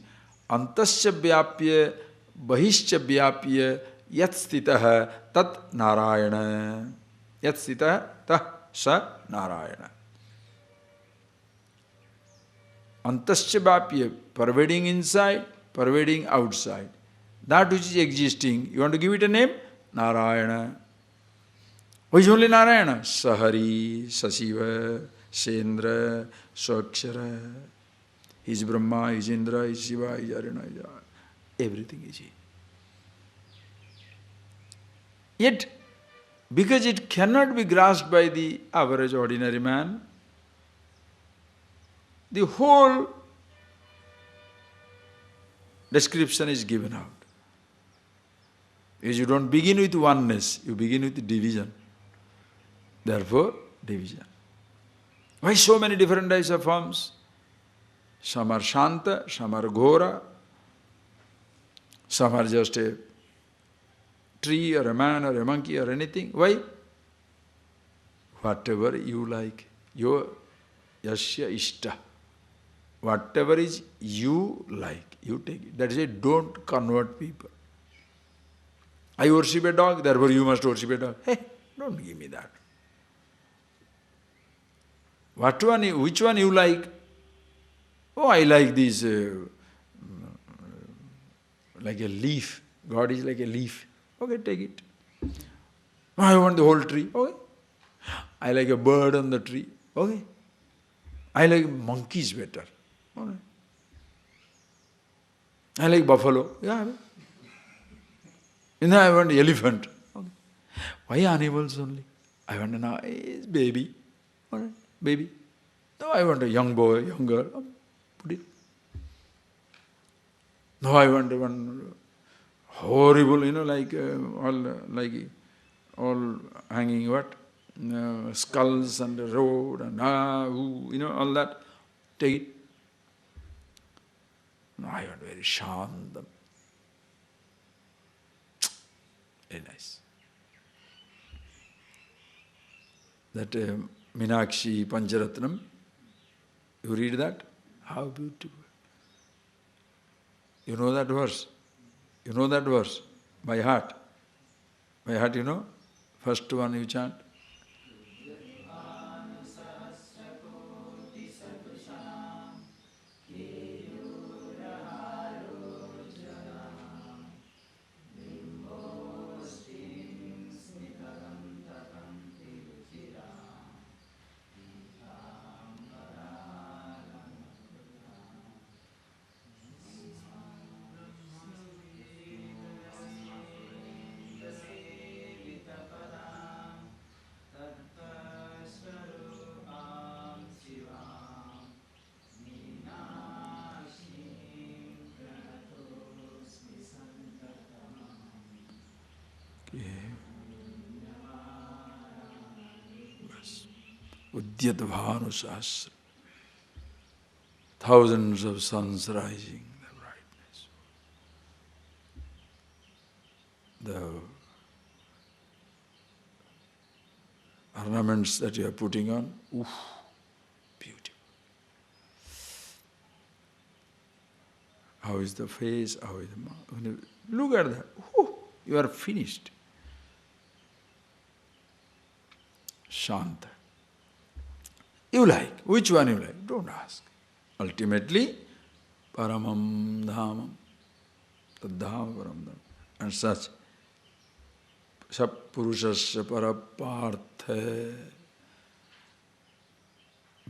Antascha vyapya, bahishcha vyapya, yat stitah tat narayana. Yat stitah tah sa narayana. Antascha vyapya, pervading inside, pervading outside. That which is existing, you want to give it a name? Narayana. Who is only Narayana? Sahari, Sasiva, Sendra, Swakshara. He is Brahma, he is Indra, he is Shiva, he is Aruna, he is everything is he. Yet, because it cannot be grasped by the average ordinary man, the whole description is given out. Because you don't begin with oneness, you begin with division. Therefore, division. Why so many different types of forms? Some are Shanta, some are Ghora, some are just a tree or a man or a monkey or anything. Why? Whatever you like. Your Yasya Ishta. Whatever is you like, you take it. That is why don't convert people. I worship a dog, therefore you must worship a dog. Hey, don't give me that. Which one you like? Oh, I like this, like a leaf. God is like a leaf. Okay, take it. Oh, I want the whole tree. Okay. I like a bird on the tree. Okay. I like monkeys better. Okay. I like buffalo. Yeah. And I want elephant. Okay. Why animals only? I want a nice baby. Okay. Baby. No, I want a young boy, young girl. Okay. Put it. No, I want one horrible, like all hanging what? Skulls on the road and all that. Take it. No, I want very shantam. Very nice. That Minakshi Pancharatnam, you read that? How beautiful. You know that verse? You know that verse? By heart. By heart, you know? First one you chant. Udyat Bhanu Sahasra. Thousands of suns rising, the brightness. The ornaments that you are putting on, oof, beautiful. How is the face? How is the mouth? When you look at that, ooh, you are finished. Shanta. You like. Which one you like? Don't ask. Ultimately, Paramam Dhamam. Tadham Param Dham. And such. Sab Purushasya Parapartha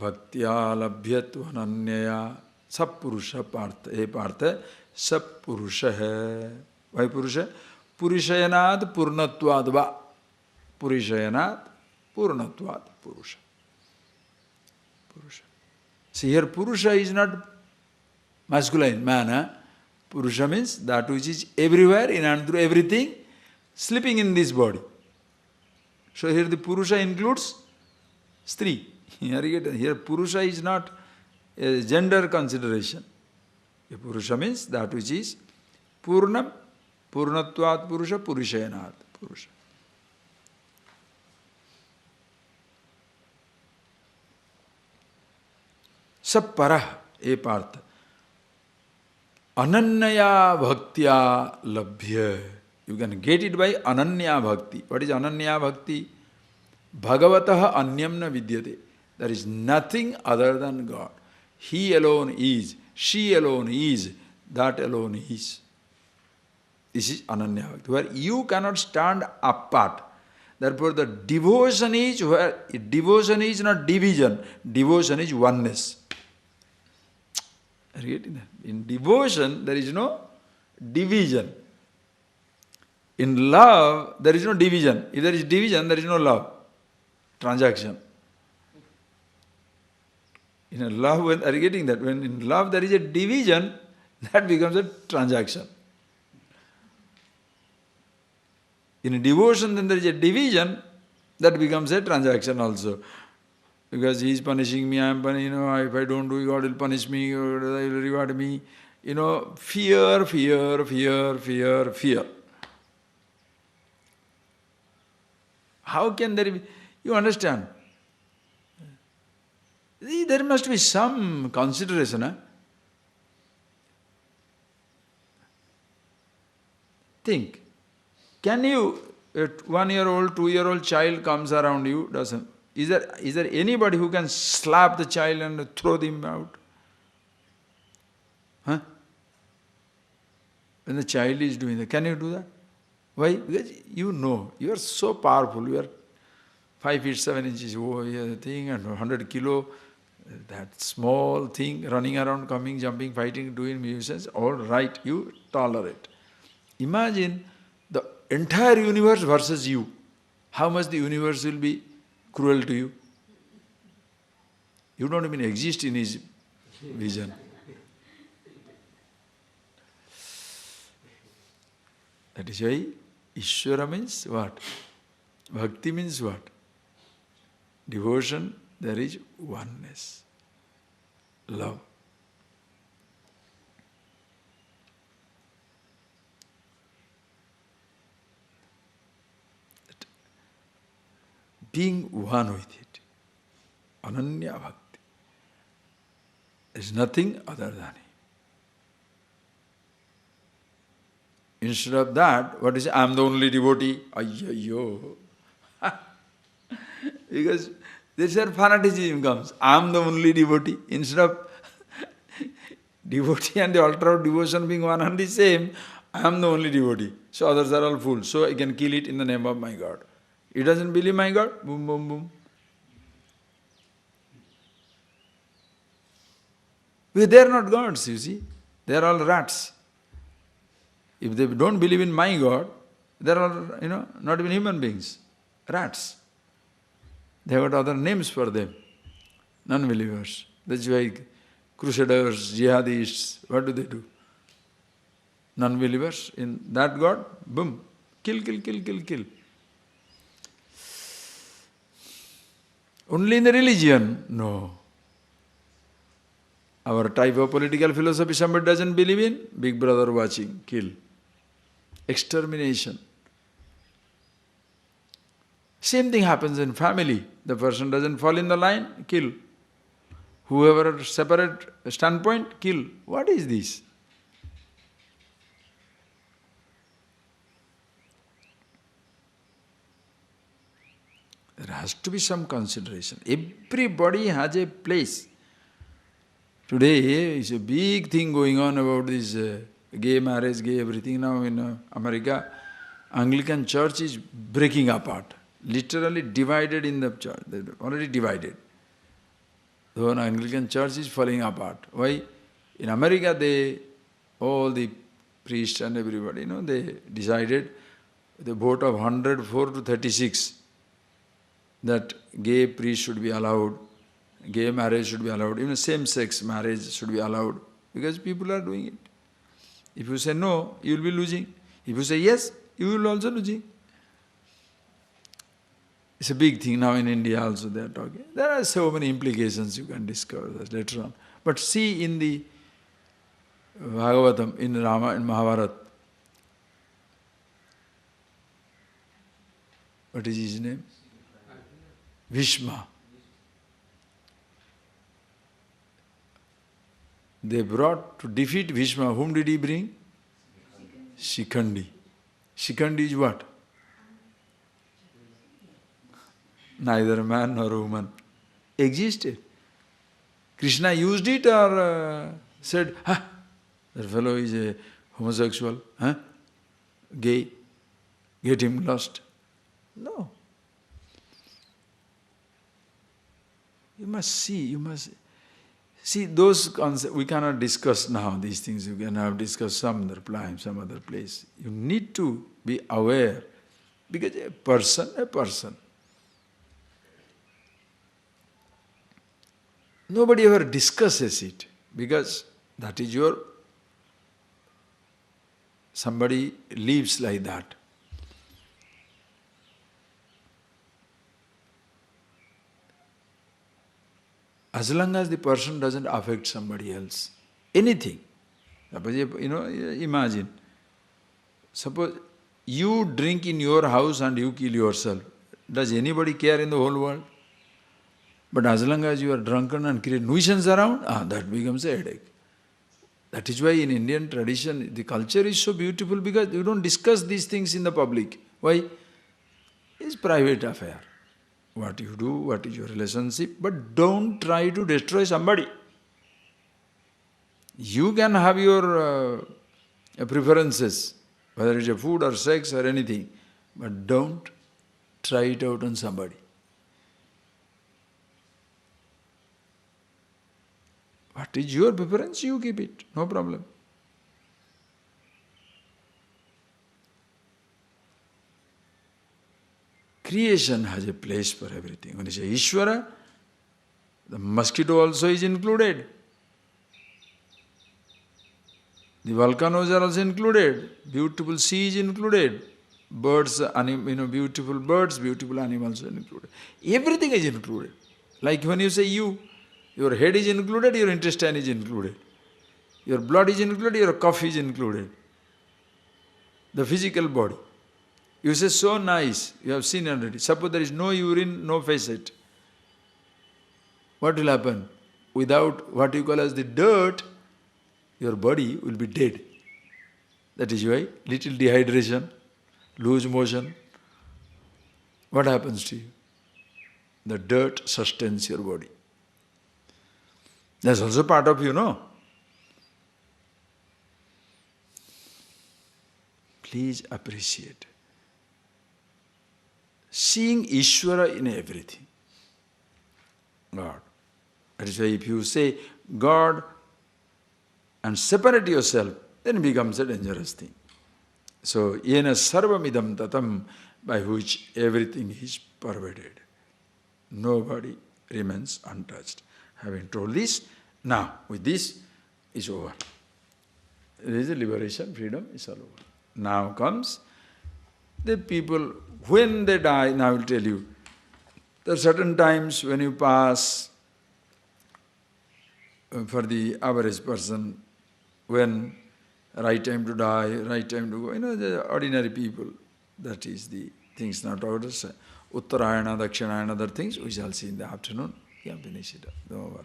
Bhaktya Labhyat Ananyaya. Sab Purusha Partha. Hey Partha, Sab Purusha hai. Why Purusha? Purishayanad Purnatvad Va. Purishayanad Purnatvad Purusha. Purusha. See here, Purusha is not masculine, man. Huh? Purusha means that which is everywhere, in and through everything, sleeping in this body. So here the Purusha includes Stri. Here Purusha is not a gender consideration. A Purusha means that which is Purnam, Purnatvat Purusha, Purishayanat Purusha. Sab Parah, a Partha. Ananyaya Bhaktya Labhya. You can get it by Ananya Bhakti. What is Ananya Bhakti? Bhagavataha Anyamna Vidyate. There is nothing other than God. He alone is, she alone is, that alone is. This is Ananya Bhakti, where you cannot stand apart. Therefore the devotion is where devotion is not division, devotion is oneness. Are you getting that? In devotion there is no division. In love there is no division. If there is division, there is no love. Transaction. In a love, are you getting that? When in love there is a division, that becomes a transaction. In a devotion, then there is a division, that becomes a transaction also. Because he is punishing me, I am punishing, if I don't do it, God will punish me, or he will reward me. Fear, fear, fear, fear, fear. How can there be? You understand? There must be some consideration. Huh? Think. Can you, a 1-year-old, 2-year-old child comes around you, doesn't? Is there anybody who can slap the child and throw him out? Huh? When the child is doing that, can you do that? Why? Because you are so powerful, you are 5 feet 7 inches, thing, and 100 kilo, that small thing, running around, coming, jumping, fighting, doing nuisance, all right, you tolerate. Imagine the entire universe versus you. How much the universe will be cruel to you? You don't even exist in his vision. That is why Ishvara means what? Bhakti means what? Devotion, there is oneness. Love. Being one with it. Ananya Bhakti. There is nothing other than it. Instead of that, what is it? I am the only devotee. Ayyo. Because this is where fanaticism comes. I am the only devotee. Instead of devotee and the altar of devotion being one and the same, I am the only devotee. So others are all fools. So I can kill it in the name of my God. He doesn't believe my God? Boom, boom, boom. Because they are not gods, you see. They are all rats. If they don't believe in my God, they are all, not even human beings. Rats. They have got other names for them. Non-believers. That's why crusaders, jihadists, what do? Non-believers in that God, boom, Kill, kill, kill, kill, kill. Only in the religion? No. Our type of political philosophy somebody doesn't believe in, big brother watching, kill. Extermination. Same thing happens in family. The person doesn't fall in the line, kill. Whoever separate standpoint, kill. What is this? There has to be some consideration. Everybody has a place. Today is a big thing going on about this gay marriage, gay everything. Now in America, Anglican church is breaking apart. Literally divided in the church. They're already divided. The whole Anglican church is falling apart. Why? In America, all the priests and everybody, they decided the vote of 104 to 36 that gay priests should be allowed, gay marriage should be allowed, even same-sex marriage should be allowed, because people are doing it. If you say no, you will be losing. If you say yes, you will also losing. It's a big thing now in India also they are talking. There are so many implications you can discover that later on. But see in the Bhagavatam, in Rama and Mahabharata, what is his name? Bhishma. They brought to defeat Bhishma. Whom did he bring? Shikhandi. Shikhandi is what? Neither man nor woman. Existed. Krishna used it or said, that fellow is a homosexual, gay, get him lost. No. You must see, see those concepts, we cannot discuss now these things, you can have discussed some other time, some other place. You need to be aware, because a person. Nobody ever discusses it, because that is somebody lives like that. As long as the person doesn't affect somebody else, anything. Suppose, imagine, suppose you drink in your house and you kill yourself. Does anybody care in the whole world? But as long as you are drunken and create nuisance around, that becomes a headache. That is why in Indian tradition, the culture is so beautiful, because you don't discuss these things in the public. Why? It's private affair. What you do, what is your relationship, but don't try to destroy somebody. You can have your preferences, whether it's a food or sex or anything, but don't try it out on somebody. What is your preference, you keep it, no problem. Creation has a place for everything. When you say Ishvara, the mosquito also is included. The volcanoes are also included. Beautiful sea is included. Birds, beautiful birds, beautiful animals are included. Everything is included. Like when you say you, your head is included, your intestine is included. Your blood is included, your cough is included. The physical body. You say, so nice, you have seen already. Suppose there is no urine, no facet. What will happen? Without what you call as the dirt, your body will be dead. That is why little dehydration, loose motion. What happens to you? The dirt sustains your body. That's also part of you, no? Please appreciate. Seeing Ishvara in everything. God. That is why if you say God and separate yourself, then it becomes a dangerous thing. So, yena sarvamidam tatam, by which everything is pervaded. Nobody remains untouched. Having told this, now with this is over. There is a liberation, freedom is all over. Now comes The people, when they die, now I will tell you, there are certain times when you pass, for the average person, when right time to die, right time to go, the ordinary people, that is the things, not orders. Uttarayana, Dakshinayana, other things, we shall see in the afternoon. Yeah, finish it up. No more.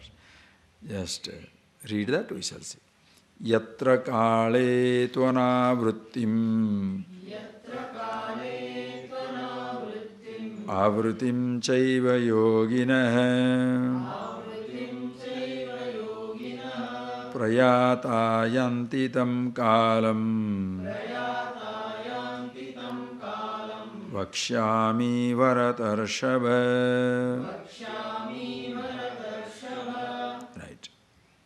Just read that, we shall see. Yatra kale tvanavrittim avritim chaiva yoginah prayatayanti tam kalam vakshami varatarshava. Right.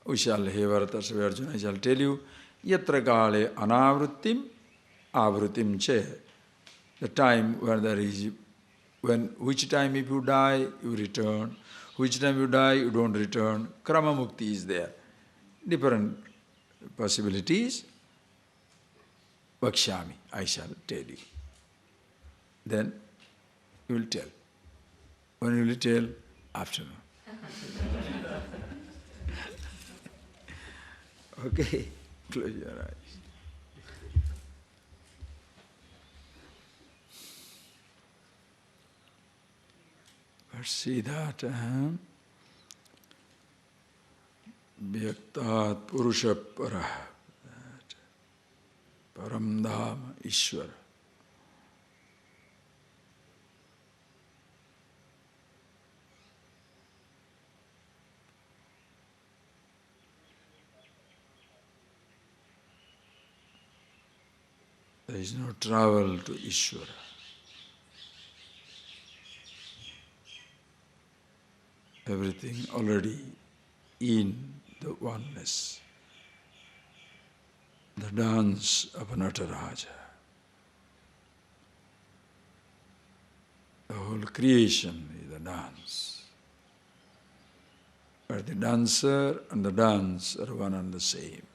We shall hear Varatarshava Arjuna. I shall tell you, yatra kale anavrittim avrittim che. The time where there is, which time if you die, you return. Which time you die, you don't return. Krama mukti is there. Different possibilities. Vakshami, I shall tell you. Then you will tell. When you will tell? Afternoon. Okay, close your eyes. Let's see that. Vyaktat Purusha Parah. Param Dham Ishwara. There is no travel to Ishvara. Everything already in the oneness. The dance of Nataraja. The whole creation is a dance. But the dancer and the dance are one and the same.